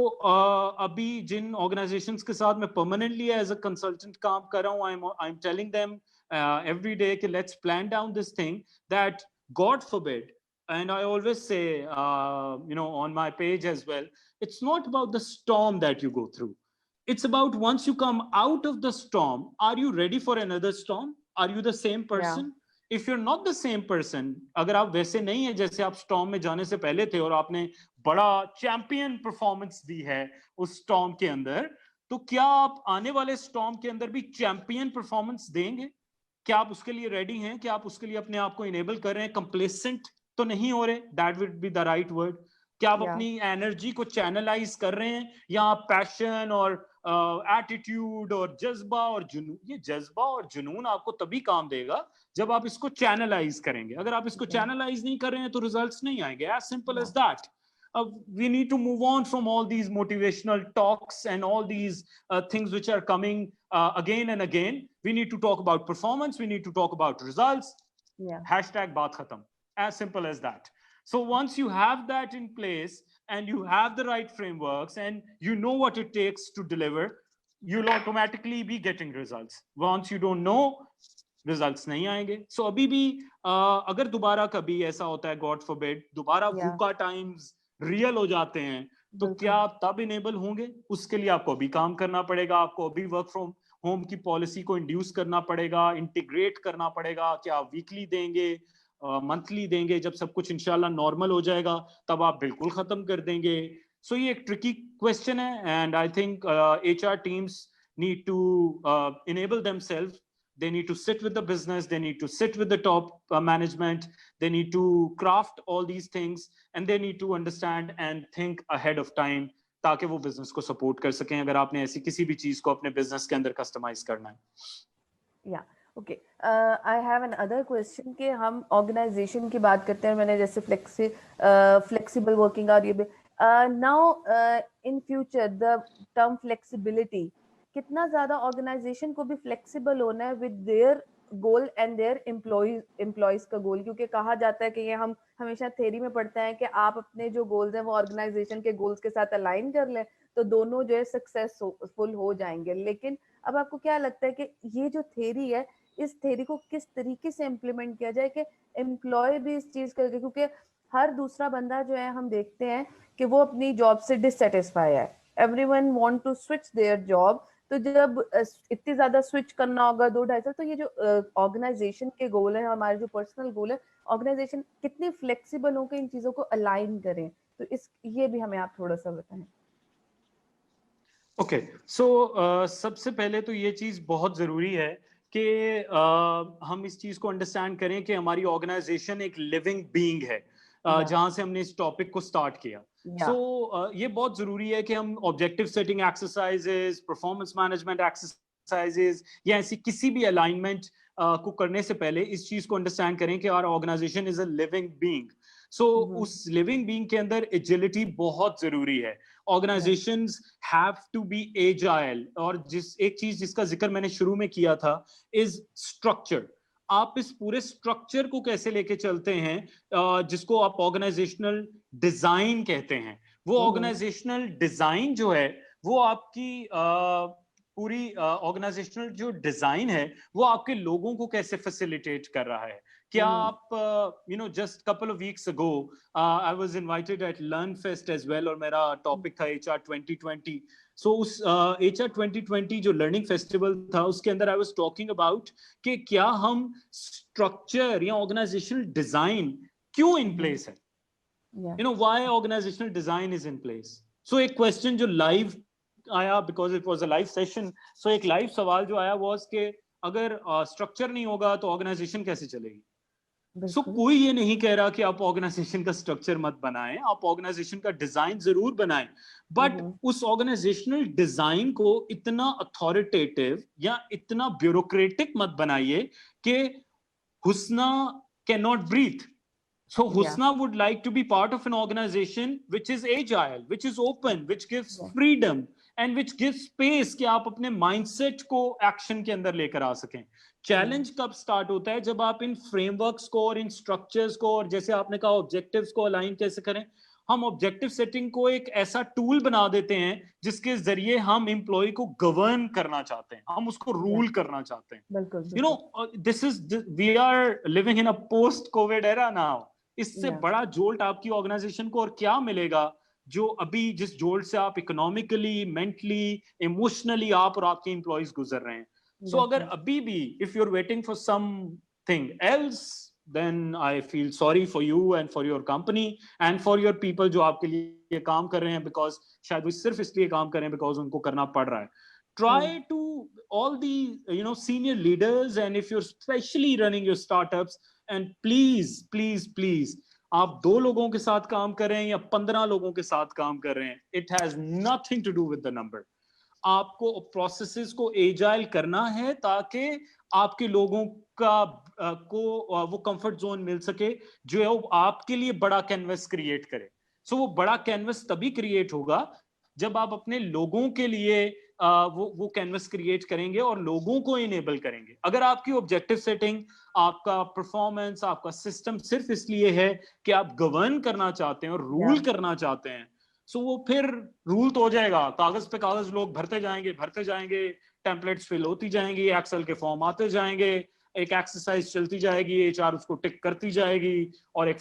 अभी जिन ऑर्गेनाइजेशंस के साथ मैं परमानेंटली एज अ कंसल्टेंट काम कर रहा हूँ, I am telling them every day कि let's plan down this thing that god forbid, and I always say on my page as well, it's not about the storm that you go through, it's about once you come out of the storm, are you ready for another storm? Are you the same person? If you're not the same person, अगर आप वैसे नहीं है जैसे आप स्टॉर्म में जाने से पहले थे और आपने बड़ा चैंपियन परफॉर्मेंस दी है उस स्टॉर्म के अंदर, तो क्या आप आने वाले स्टॉर्म के अंदर भी चैंपियन परफॉर्मेंस देंगे? क्या आप उसके लिए रेडी हैं? क्या आप उसके लिए अपने आप को इनेबल कर रहे हैं? कंप्लेसेंट तो नहीं हो रहे, that would be the right word. क्या आप अपनी एनर्जी को चैनलाइज कर रहे हैं, या आप पैशन और एटीट्यूड और जज्बा और जुनून, ये जज्बा और जुनून आपको तभी काम देगा जब आप इसको चैनलाइज करेंगे। अगर आप इसको चैनलाइज नहीं कर रहे हैं तो रिजल्ट्स नहीं आएंगे, as simple as that. We need to move on from all these motivational talks and all these things which are coming again and again. We need to talk about performance. We need to talk about results. Hashtag baat khatam. As simple as that. So once you have that in place and you have the right frameworks and you know what it takes to deliver, you'll automatically be getting results. Once you don't know, results नहीं आएंगे. So अभी भी अगर दोबारा कभी ऐसा होता है, God forbid, दोबारा VUCA times रियल हो जाते हैं, तो क्या आप तब इनेबल होंगे? उसके लिए आपको अभी काम करना पड़ेगा, आपको अभी वर्क फ्रॉम होम की पॉलिसी को इंड्यूस करना पड़ेगा, इंटीग्रेट करना पड़ेगा। क्या आप वीकली देंगे, मंथली देंगे? जब सब कुछ इंशाल्लाह नॉर्मल हो जाएगा तब आप बिल्कुल खत्म कर देंगे। सो ये एक ट्रिकी क्वेश्चन है, and I think HR teams need to enable themselves. They need to sit with the business, they need to sit with the top management, they need to craft all these things, and they need to understand and think ahead of time, ताकि वो बिजनेस को सपोर्ट कर सकें अगर आपने ऐसी किसी भी चीज को अपने बिजनेस के अंदर कस्टमाइज करना है। या okay, I have an other question कि हम ऑर्गेनाइजेशन की बात करते हैं, मैंने जैसे फ्लेक्सिबल वर्किंग और ये now in future the term flexibility, कितना ज्यादा ऑर्गेनाइजेशन को भी फ्लेक्सिबल होना है with their goal and their employees का गोल, क्योंकि कहा जाता है कि ये हम हमेशा थ्योरी में पढ़ते हैं कि आप अपने जो गोल्स हैं वो ऑर्गेनाइजेशन के गोल्स के साथ अलाइन कर लें तो दोनों जो है सक्सेसफुल हो जाएंगे। लेकिन अब आपको क्या लगता है कि ये जो थ्योरी है, इस थ्योरी को किस तरीके से इम्प्लीमेंट किया जाए कि एम्प्लॉय भी इस चीज करके, क्योंकि हर दूसरा बंदा जो है हम देखते हैं कि वो अपनी जॉब से डिससेटिस्फाई है, everyone want to switch their job. तो जब इतनी ज्यादा स्विच करना होगा 2-2.5 साल, तो ये जो ऑर्गेनाइजेशन के गोल है, हमारे जो पर्सनल गोल है, ऑर्गेनाइजेशन कितनी फ्लेक्सिबल हो के इन चीजों को अलाइन करें, तो इस ये भी हमें आप थोड़ा सा बताएं। ओके, सो सबसे पहले तो ये चीज बहुत जरूरी है कि हम इस चीज को अंडरस्टैंड करें कि हमारी ऑर्गेनाइजेशन एक लिविंग बीइंग है, जहां से हमने इस टॉपिक को स्टार्ट किया। सो ये बहुत जरूरी है कि हम objective setting exercises, performance management exercises या ऐसी किसी भी अलाइनमेंट को करने से पहले इस चीज को अंडरस्टैंड करें कि our organisation is a living being. So उस लिविंग बीइंग के अंदर एजिलिटी बहुत जरूरी है। Organisations have to be agile, और एक चीज जिसका जिक्र मैंने शुरू में किया था इज स्ट्रक्चर। आप इस पूरे स्ट्रक्चर को कैसे लेके चलते हैं, जिसको आप ऑर्गेनाइजेशनल डिजाइन कहते हैं। वो ऑर्गेनाइजेशनल डिजाइन जो है वो आपकी पूरी ऑर्गेनाइजेशनल जो डिजाइन है वो आपके लोगों को कैसे फैसिलिटेट कर रहा है। क्या आप just couple of weeks ago I was invited at learn fest as well, और मेरा टॉपिक था HR 2020। सो उस HR 2020 जो लर्निंग फेस्टिवल था उसके अंदर आई वाज टॉकिंग अबाउट कि क्या हम स्ट्रक्चर या ऑर्गेनाइजेशनल डिजाइन क्यों इन प्लेस है, why organisational design is in place. So एक क्वेश्चन जो लाइव आया, because it was a live session, so एक लाइव सवाल जो आया वाज कि अगर स्ट्रक्चर नहीं होगा तो ऑर्गेनाइजेशन कैसे चलेगी। सो कोई ये नहीं कह रहा कि आप ऑर्गेनाइजेशन का स्ट्रक्चर मत बनाएं, आप ऑर्गेनाइजेशन का डिजाइन जरूर बनाएं, बट उस ऑर्गेनाइजेशनल डिजाइन को इतना अथॉरिटेटिव या इतना ब्यूरोक्रेटिक मत बनाइए कि Husna can not breathe. So Husna would like to be part of an organization which is agile, which is open, which gives freedom and which gives space कि आप अपने mindset को action के अंदर लेकर आ सकें। चैलेंज कब स्टार्ट होता है, जब आप इन फ्रेमवर्क्स को और इन स्ट्रक्चर्स को और जैसे आपने कहा ऑब्जेक्टिव्स को अलाइन कैसे करें। हम ऑब्जेक्टिव सेटिंग को एक ऐसा टूल बना देते हैं जिसके जरिए हम एम्प्लॉय को गवर्न करना चाहते हैं, हम उसको रूल करना चाहते हैं। This is we are living in a post covid era now. इससे बड़ा जोल्ट आपकी ऑर्गेनाइजेशन को और क्या मिलेगा, जो अभी जिस जोल्ट से आप इकोनॉमिकली, मेंटली, इमोशनली आप और आपके एम्प्लॉयज गुजर रहे हैं। सो अगर अभी भी if you are waiting for something else, then I feel sorry for you and for your company and for your people जो आपके लिए काम कर रहे हैं, because शायद वो सिर्फ इसलिए काम कर रहे हैं because उनको करना पड़ रहा है। try to all the senior leaders, and if you're especially running your startups, and please आप 2 लोगों के साथ काम कर रहे हैं या 15 लोगों के साथ काम कर रहे हैं, it has nothing to do with the number. आपको प्रोसेसेस को एजाइल करना है ताकि आपके लोगों को वो कंफर्ट जोन मिल सके जो है वो आपके लिए बड़ा कैनवस क्रिएट करे. सो वो बड़ा कैनवस तभी क्रिएट होगा जब आप अपने लोगों के लिए वो कैनवस क्रिएट करेंगे और लोगों को इनेबल करेंगे. अगर आपकी ऑब्जेक्टिव सेटिंग, आपका परफॉर्मेंस, आपका सिस्टम सिर्फ इसलिए है कि आप गवर्न करना चाहते हैं और रूल करना चाहते हैं, सो वो फिर रूल तो हो जाएगा, कागज पे कागज लोग भरते जाएंगे, टेम्पलेट्स फिल होती जाएंगी, एक्सेल के फॉर्म आते जाएंगे, एक एक्सरसाइज चलती जाएगी, एचआर उसको टिक करती जाएगी और एक.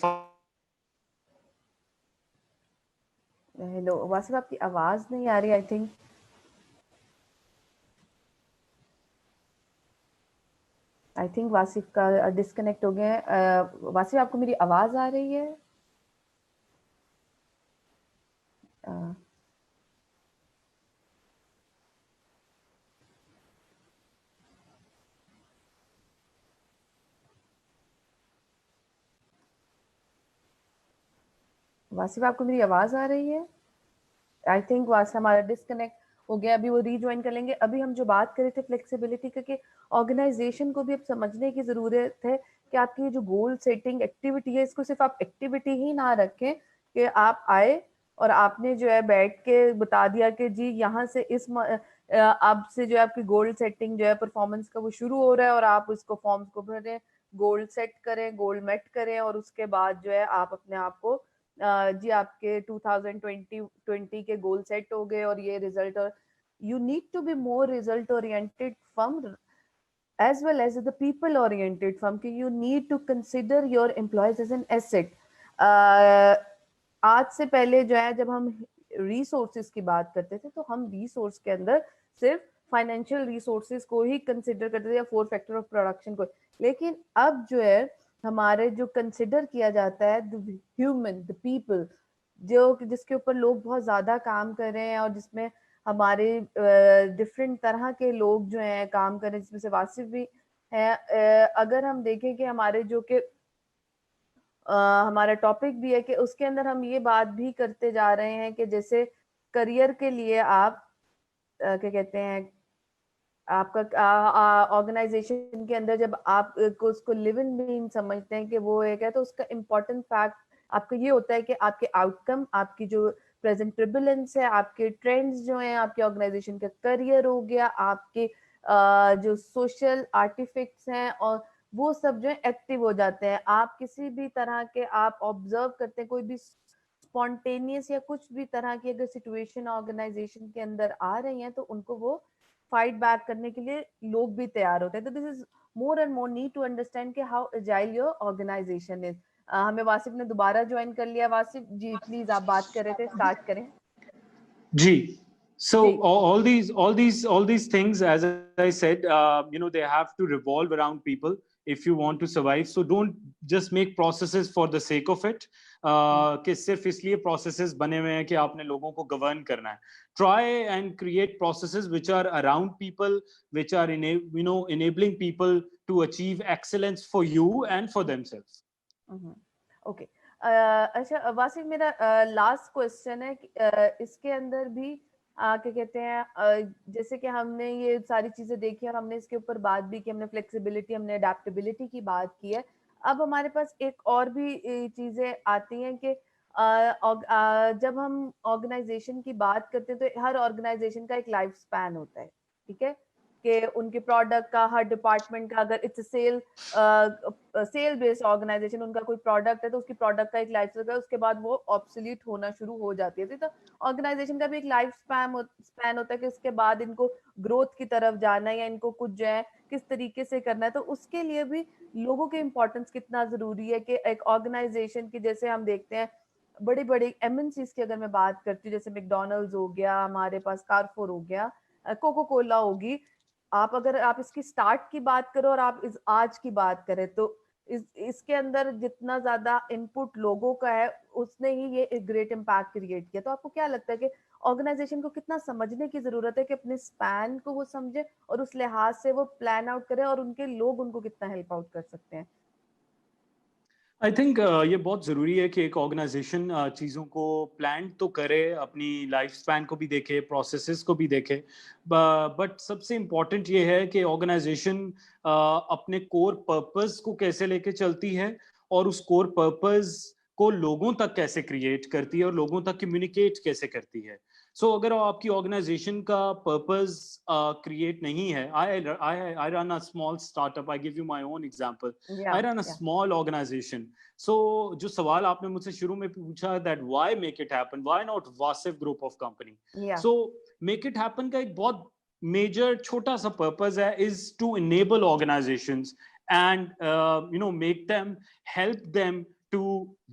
हेलो वासिफ, आपकी आवाज नहीं आ रही. आई थिंक वासिफ का डिस्कनेक्ट हो गया है. वासिफ, आपको मेरी आवाज आ रही है? वासिफ, आपको मेरी आवाज आ रही है? आई थिंक वासिफ हमारा डिस्कनेक्ट हो गया. अभी वो रीज्वाइन कर लेंगे. अभी हम जो बात कर रहे थे फ्लेक्सिबिलिटी का, कि ऑर्गेनाइजेशन को भी अब समझने की जरूरत है कि आपकी जो गोल सेटिंग एक्टिविटी है, इसको सिर्फ आप एक्टिविटी ही ना रखें कि आप आए और आपने जो है बैठ के बता दिया कि जी यहाँ से इस अब से जो है आपकी गोल सेटिंग जो है परफॉर्मेंस का वो शुरू हो रहा है और आप उसको फॉर्म्स को भरें, गोल सेट करें, गोल मेट करें और उसके बाद जो है आप अपने आप को जी आपके 2020 के गोल सेट हो गए और ये रिजल्ट. और you need to be more result oriented firm as well as the people oriented firm, कि you need to consider your employees as an asset. आज से पहले जो है जब हम रिसोर्सेज की बात करते थे तो हम रिसोर्स के अंदर सिर्फ फाइनेंशियल रिसोर्सेज को ही कंसिडर करते थे या 4 फैक्टर ऑफ प्रोडक्शन को. लेकिन अब जो है हमारे जो कंसिडर किया जाता है द ह्यूमन, द पीपल, जो जिसके ऊपर लोग बहुत ज्यादा काम कर रहे हैं और जिसमें हमारे डिफरेंट तरह के लोग जो हैं काम कर रहे हैं, जिसमें से वासिफ भी है. अगर हम देखें कि हमारे जो कि हमारा टॉपिक भी है कि उसके अंदर हम ये बात भी करते जा रहे हैं कि जैसे करियर के लिए आप क्या कहते हैं, आपका ऑर्गेनाइजेशन के अंदर जब आप उसको लिव इन बीइंग समझते हैं कि वो एक है, तो उसका इम्पोर्टेंट फैक्ट आपका ये होता है कि आपके आउटकम, आपकी जो प्रेजेंट ट्रिबुलेंस है, आपके ट्रेंड्स जो हैं, आपके ऑर्गेनाइजेशन का करियर हो गया, आपके जो सोशल आर्टिफैक्ट्स हैं और वो सब जो है एक्टिव हो जाते हैं. आप किसी भी तरह के आप ऑब्जर्व करते हैं, कोई भी स्पॉन्टेनियस या कुछ भी तरह की अगर सिचुएशन ऑर्गेनाइजेशन के अंदर आ रही है तो उनको वो फाइट बैक करने के लिए लोग भी तैयार होते हैं. तो this is more and more need to understand कि how agile your organisation is. हमें वासिफ ने दोबारा ज्वाइन कर लिया. वासिफ जी प्लीज, आप बात कर रहे थे, स्टार्ट करें. जी. So all these things, as I said, they have to revolve around people if you want to survive. So don't just make processes for the sake of it. कि सिर्फ इसलिए processes बने हुए हैं कि आपने लोगों को govern करना है. Try and create processes which are around people, which are enabling people to achieve excellence for you and for themselves. Okay. अच्छा वासिफ, मेरा लास्ट क्वेश्चन है कि, इसके अंदर भी क्या कहते हैं, जैसे कि हमने ये सारी चीजें देखी और हमने इसके ऊपर बात भी की, हमने फ्लेक्सिबिलिटी, हमने अडेप्टेबिलिटी की बात की है. अब हमारे पास एक और भी चीजें आती हैं कि जब हम ऑर्गेनाइजेशन की बात करते हैं तो हर ऑर्गेनाइजेशन का एक लाइफ स्पैन होता है, ठीक है, कि उनके प्रोडक्ट का, हर डिपार्टमेंट का, अगर इट्स सेल बेस्ड ऑर्गेनाइजेशन, उनका कोई प्रोडक्ट है तो उसकी प्रोडक्ट का एक लाइफ साइकिल है, उसके बाद वो ऑब्सोलीट होना शुरू हो जाती है. तो ऑर्गेनाइजेशन का भी एक लाइफ स्पैन होता है कि उसके बाद इनको ग्रोथ की तरफ जाना है या इनको कुछ जो है किस तरीके से करना है. तो उसके लिए भी लोगों के इम्पोर्टेंस कितना जरूरी है कि एक ऑर्गेनाइजेशन की, जैसे हम देखते हैं बड़ी बड़ी एमएनसीज की अगर मैं बात करती हूँ, जैसे मैकडॉनल्ड्स हो गया, हमारे पास कारफोर हो गया, कोको कोला होगी, अगर आप इसकी स्टार्ट की बात करो और आप इस आज की बात करें तो इसके अंदर जितना ज्यादा इनपुट लोगों का है उसने ही ये एक ग्रेट इम्पैक्ट क्रिएट किया. तो आपको क्या लगता है कि ऑर्गेनाइजेशन को कितना समझने की जरूरत है कि अपने स्पैन को वो समझे और उस लिहाज से वो प्लान आउट करे, और उनके लोग उनको कितना हेल्प आउट कर सकते हैं? आई थिंक ये बहुत ज़रूरी है कि एक ऑर्गेनाइजेशन चीज़ों को प्लान तो करे, अपनी लाइफ स्पैन को भी देखे, प्रोसेसेस को भी देखे, बट सबसे इम्पॉर्टेंट ये है कि ऑर्गेनाइजेशन अपने कोर पर्पस को कैसे लेके चलती है और उस कोर पर्पस को लोगों तक कैसे क्रिएट करती है और लोगों तक कम्युनिकेट कैसे करती है। सो अगर आपकी ऑर्गेनाइजेशन का पर्पस क्रिएट नहीं है, I run a small startup, I give you my own example, या आई रन अ या स्मॉल ऑर्गेनाइजेशन। सो जो सवाल आपने मुझसे शुरू में पूछा that why make it happen, why not Wasif group of company, या सो मेक इट हैपन का एक बहुत मेजर छोटा सा पर्पस है, is to enable organisations and you know make them, help them to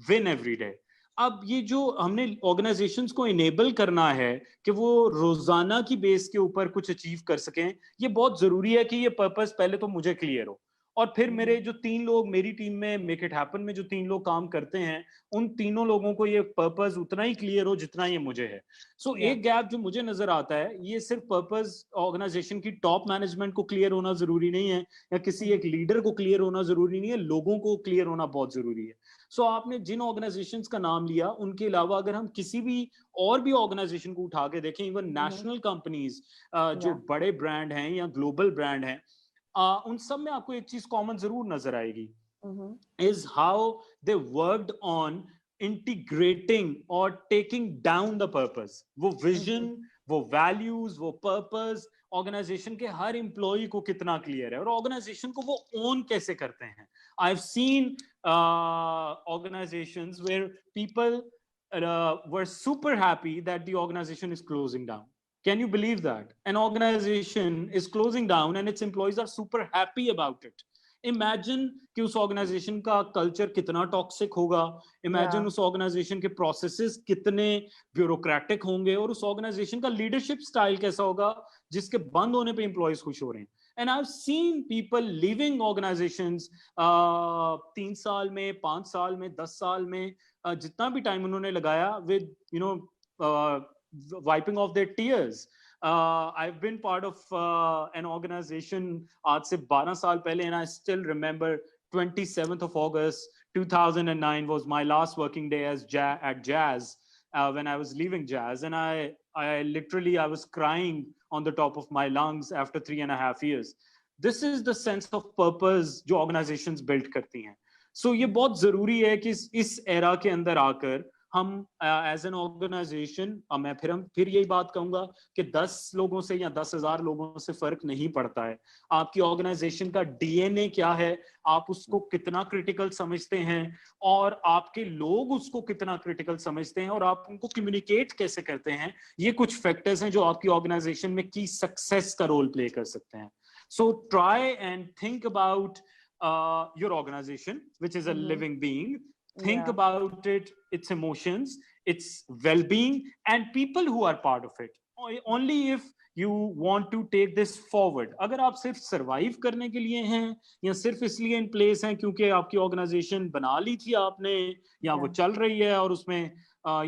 win every day. अब ये जो हमने ऑर्गेनाइजेशंस को इनेबल करना है कि वो रोजाना की बेस के ऊपर कुछ अचीव कर सकें, ये बहुत जरूरी है कि ये पर्पस पहले तो मुझे क्लियर हो, और फिर मेरे जो 3 लोग मेरी टीम में मेक इट हैपन में जो 3 लोग काम करते हैं, उन तीनों लोगों को ये पर्पस उतना ही क्लियर हो जितना ये मुझे है। सो या एक गैप जो मुझे नजर आता है, ये सिर्फ पर्पस ऑर्गेनाइजेशन की टॉप मैनेजमेंट को क्लियर होना जरूरी नहीं है, या किसी एक लीडर को क्लियर होना जरूरी नहीं है, लोगों को क्लियर होना बहुत जरूरी है। सो आपने जिन ऑर्गेनाइजेशंस का नाम लिया, उनके अलावा अगर हम किसी भी और भी ऑर्गेनाइजेशन को उठा के देखें, इवन नेशनल कंपनीज जो या बड़े ब्रांड हैं या ग्लोबल ब्रांड हैं, उन सब में आपको एक चीज कॉमन जरूर नजर आएगी, is how they worked on integrating or taking down the purpose। वो विजन, वो वैल्यूज, वो पर्पस ऑर्गेनाइजेशन के हर एम्प्लॉय को कितना क्लियर है और ऑर्गेनाइजेशन को वो ओन कैसे करते हैं। I have seen organisations where people were super happy that the organization is closing down। Can you believe that an organization is closing down and its employees are super happy about it? Imagine कि उस ऑर्गेनाइजेशन का कल्चर कितना टॉक्सिक होगा, या इमेजिन उस ऑर्गेनाइजेशन के प्रोसेसेस कितने ब्यूरोक्रेटिक होंगे, और उस ऑर्गेनाइजेशन का लीडरशिप स्टाइल कैसा होगा जिसके बंद होने पे एम्प्लॉयज खुश हो रहे हैं। And I have seen people living organisations 3 साल में, 5 साल में, 10 साल में, जितना भी टाइम उन्होंने लगाया, with you know wiping off their tears। I've been part of an organization आज से 12 साल पहले, and I still remember 27th of August 2009 was my last working day as at Jazz, when I was leaving Jazz, and I literally I was crying on the top of my lungs after 3.5 years। This is the sense of purpose जो organizations build करती हैं। So ये बहुत जरूरी है कि इस era के अंदर आकर हम एज एन ऑर्गेनाइजेशन, मैं फिर यही बात कहूंगा कि 10 लोगों से या 10,000 लोगों से फर्क नहीं पड़ता है। आपकी ऑर्गेनाइजेशन का डीएनए क्या है, आप उसको कितना क्रिटिकल समझते हैं, और आपके लोग उसको कितना क्रिटिकल समझते हैं, और आप उनको कम्युनिकेट कैसे करते हैं, ये कुछ फैक्टर्स हैं जो आपकी ऑर्गेनाइजेशन में की सक्सेस का रोल प्ले कर सकते हैं। So try and think about your organisation which is a living being. Think या about it, its emotions, its well-being, and people who are part of it। Only if you want to take this forward। अगर आप सिर्फ सरवाइव करने के लिए हैं, या सिर्फ इसलिए इन प्लेस हैं क्योंकि आपकी ऑर्गेनाइजेशन बना ली थी आपने, या वो चल रही है और उसमें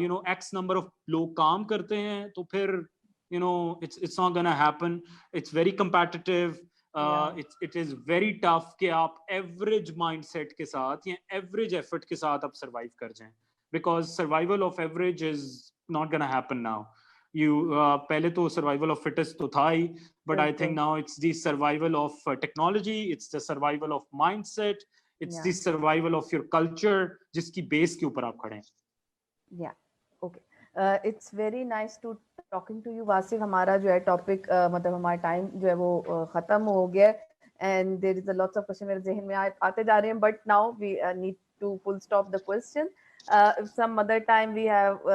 you know x number of लोग काम करते हैं, तो फिर you know it's not gonna happen। It's very competitive। It is very tough कि आप एवरेज माइंडसेट के साथ या एवरेज एफर्ट के साथ आप सरवाइव कर जाएं, because survival of average is not gonna happen now. You पहले तो सर्वाइवल ऑफ फिटेस्ट तो था ही, but I think now it's the survival of technology, it's the survival of mindset, it's the survival of your culture, जिसकी बेस के ऊपर आप खड़े हैं। या okay, it's very nice to talking to you Wasif. हमारा जो है टॉपिक मतलब हमारा टाइम जो है वो खत्म हो गया, and there is a lots of question मेरे जहन में आते जा रहे हैं, but now we need to full stop the question. some other time we have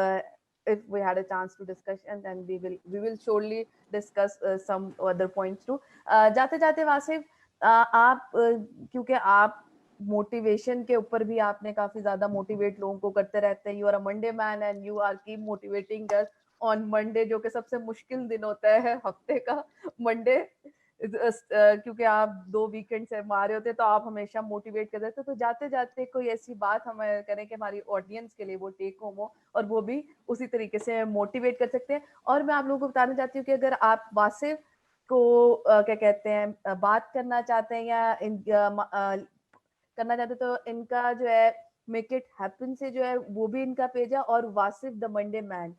if we had a chance to discussion, then we will surely discuss some other points too। जाते जाते वासिफ, आप क्योंकि आप मोटिवेशन के ऊपर भी आपने काफी ज्यादा मोटिवेट लोगों को करते रहते हैं, you are a Monday man and you are keep motivating us on Monday, जो कि सबसे मुश्किल दिन होता है हफ्ते का, मंडे। क्योंकि आप 2 वीकेंड से मारे होते तो आप हमेशा मोटिवेट कर देते, तो जाते जाते कोई ऐसी बात हम करें कि हमारी ऑडियंस के लिए वो टेक होम हो और वो भी उसी तरीके से मोटिवेट कर सकते हैं। और मैं आप लोगों को बताना चाहती हूँ कि अगर आप वासिफ को क्या कहते हैं बात करना चाहते हैं या करना चाहते तो इनका जो है मेक इट हैपन से जो है वो भी इनका पेज है, और Wasif the Monday man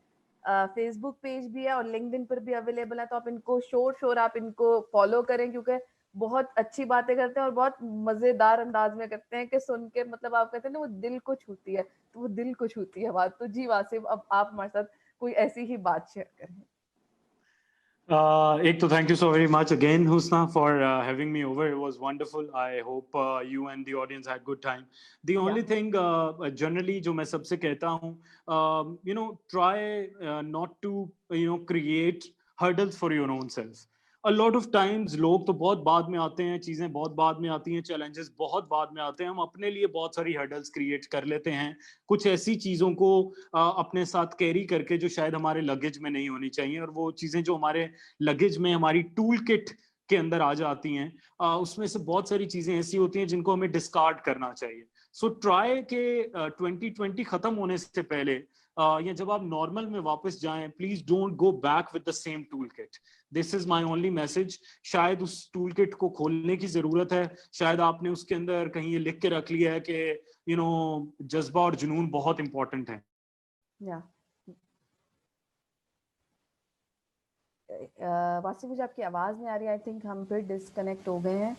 Facebook page भी है और लिंक्डइन पर भी अवेलेबल है। तो आप इनको श्योर आप इनको फॉलो करें, क्योंकि बहुत अच्छी बातें करते हैं और बहुत मजेदार अंदाज में करते हैं कि सुन के मतलब आप कहते हैं ना वो दिल को छूती है, तो वो दिल को छूती है बात। तो जी वासिफ, अब आप हमारे साथ कोई ऐसी ही बात शेयर करें। Ek to thank you so very much again, Husna, for having me over. It was wonderful. I hope you and the audience had good time. The only thing generally जो मैं सबसे कहता हूँ, try not to create hurdles for your own self. A lot of times लोग तो बहुत बाद में आते हैं, चीजें बहुत बाद में आती हैं, challenges बहुत बाद में आते हैं, हम अपने लिए बहुत सारी hurdles create कर लेते हैं, कुछ ऐसी चीजों को अपने साथ कैरी करके जो शायद हमारे लगेज में नहीं होनी चाहिए, और वो चीजें जो हमारे लगेज में हमारी टूल किट के अंदर आ जाती हैं, उसमें से बहुत सारी चीजें ऐसी होती हैं जिनको हमें डिस्कार्ड करना चाहिए। सो ट्राई के 2020 खत्म होने से पहले या जब आप नॉर्मल में वापस जाएं, please don't go back with the same tool kit. This is my only message. शायद उस टूल किट को खोलने की जरूरत है, शायद आपने उसके अंदर कहीं ये लिख के रख लिया है कि जज्बा और जुनून बहुत इंपॉर्टेंट है। वासिफ, मुझे आपकी आवाज नहीं आ रही। आई थिंक हम फिर डिस्कनेक्ट हो गए हैं।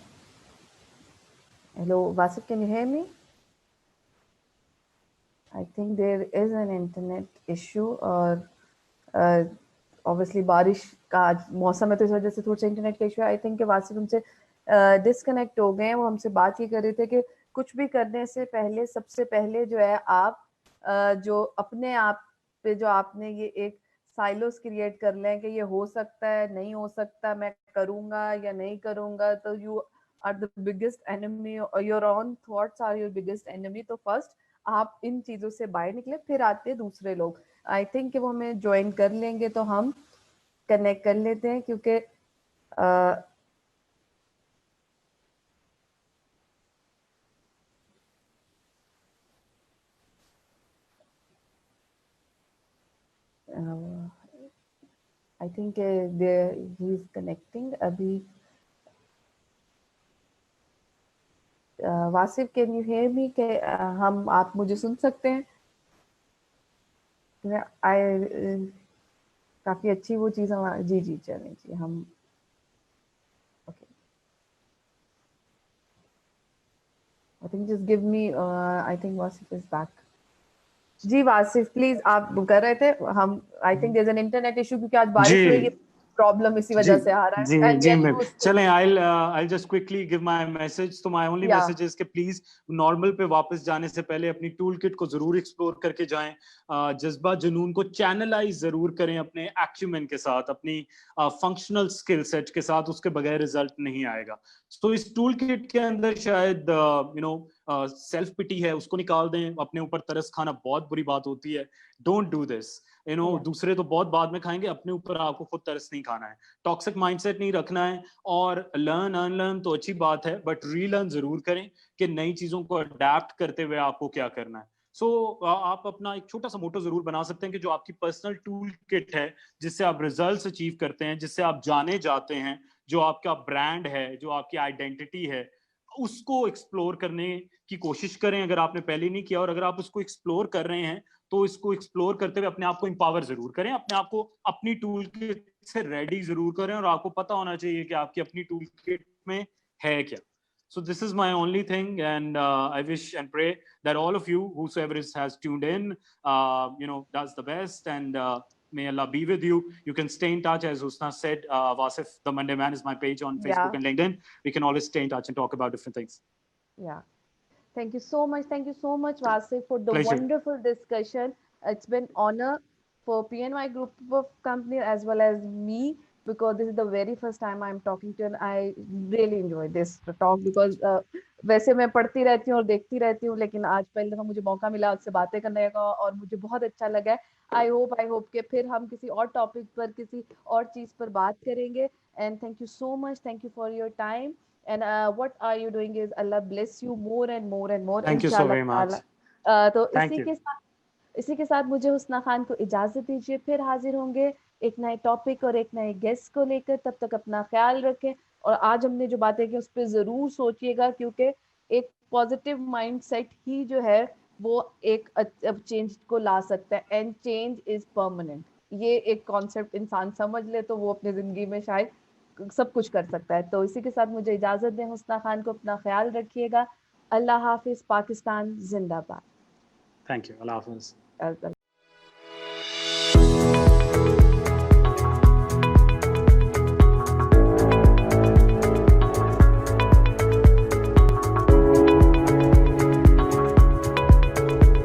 Hello Wasif, can you hear me? I think there is an internet issue, और ऑब्वियसली बारिश का आज मौसम है तो इस वजह से थोड़ा सा इंटरनेट का इशू है। आई थिंक वासिफ उनसे डिस्कनेक्ट हो गए हैं। वो हमसे बात ये कर रहे थे कि कुछ भी करने से पहले सबसे पहले जो है आप जो अपने आप पे जो आपने ये एक साइलोस क्रिएट कर लें कि ये हो सकता है, नहीं हो सकता, मैं करूंगा या नहीं करूंगा, तो you are the biggest enemy, your own thoughts are your biggest enemy. तो फर्स्ट आप इन चीजों से बाहर निकले, फिर आते हैं दूसरे लोग। आई थिंक कि वो हमें ज्वाइन कर लेंगे तो हम कनेक्ट कर लेते हैं, क्योंकि I think he is connecting अभी। Wasif, can you hear me? के हम आप मुझे सुन सकते हैं? काफी अच्छी वो चीज हम जी जी चलें जी हम okay. I think just give me I think Wasif is back. जी वासिफ प्लीज, आप कर रहे थे हम। I think there is an internet issue, क्योंकि आज बारिश हुई है, प्रॉब्लम इसी वजह से आ रहा है। जी मैम, चलें, I'll just quickly give my message. तो my only message is कि प्लीज नॉर्मल पे वापस जाने से पहले अपनी टूल किट को जरूर एक्सप्लोर करके जाएं, जज्बा जुनून को चैनलाइज जरूर करें अपने एक्यूमेन के साथ, अपनी फंक्शनल स्किल सेट के साथ, उसके बगैर रिजल्ट नहीं आएगा। तो इस टूल किट के अंदर शायद सेल्फ पिटी है, उसको निकाल दें। अपने ऊपर तरस खाना बहुत बुरी बात होती है, डोंट डू दिस। दूसरे तो बहुत बाद में खाएंगे, अपने ऊपर आपको खुद तरस नहीं खाना है, टॉक्सिक माइंडसेट नहीं रखना है। और लर्न अनलर्न तो अच्छी बात है, बट रीलर्न जरूर करें कि नई चीजों को अडेप्ट करते हुए आपको क्या करना है। आप अपना एक छोटा सा मोटो जरूर बना सकते हैं कि जो आपकी पर्सनल टूल किट है, जिससे आप रिजल्ट्स अचीव करते हैं, जिससे आप जाने जाते हैं, जो आपका ब्रांड है, जो आपकी आइडेंटिटी है, उसको एक्सप्लोर करने की कोशिश करें अगर आपने पहले नहीं किया। और अगर आप उसको एक्सप्लोर कर रहे हैं तो इसको एक्सप्लोर करते हुए अपने आप को एम्पावर जरूर करें, अपने आप को अपनी टूल किट से रेडी जरूर करें, और आपको पता होना चाहिए कि आपकी अपनी टूल किट में है क्या। So this is my only thing, and I wish and pray that all of you, whosoever has tuned in, does the best, and may Allah be with you. You can stay in touch, as Husna said. Wasif, the Monday Man, is my page on Facebook and LinkedIn. We can always stay in touch and talk about different things. Yeah. Thank you so much. Thank you so much, Wasif, for the Pleasure. wonderful discussion. It's been honor for PNY Group of Company as well as me, because this is the very first time I'm talking to you, and I really enjoyed this talk, because वैसे मैं पढ़ती रहती हूँ और देखती रहती हूँ, लेकिन आज पहली दफा मुझे मौका मिला आपसे बातें करने का और मुझे बहुत अच्छा लगा है। आई होप कि फिर हम किसी और टॉपिक पर, किसी और चीज पर बात करेंगे। And thank you so much, thank you for your time. And what are you doing is Allah bless you more and more and more Thank you so इंशाल्लाह very much. ताला। तो Thank you. इसी के साथ मुझे हुस्ना खान को इजाजत दीजिए। फिर हाजिर होंगे एक नए टॉपिक और एक नए गेस्ट को लेकर। तब तक अपना ख्याल रखें और आज हमने जो बातें की उस पर जरूर सोचिएगा, क्योंकि एक पॉजिटिव माइंडसेट ही जो है वो एक चेंज को ला सकता है। एंड चेंज इज परमानेंट, ये एक कॉन्सेप्ट इंसान समझ ले तो वो अपनी जिंदगी में शायद सब कुछ कर सकता है। तो इसी के साथ मुझे इजाजत दें। हुस्ना खान को अपना ख्याल रखिएगा। अल्लाह हाफिज। पाकिस्तान जिंदाबाद। Thank you. Allah Hafiz.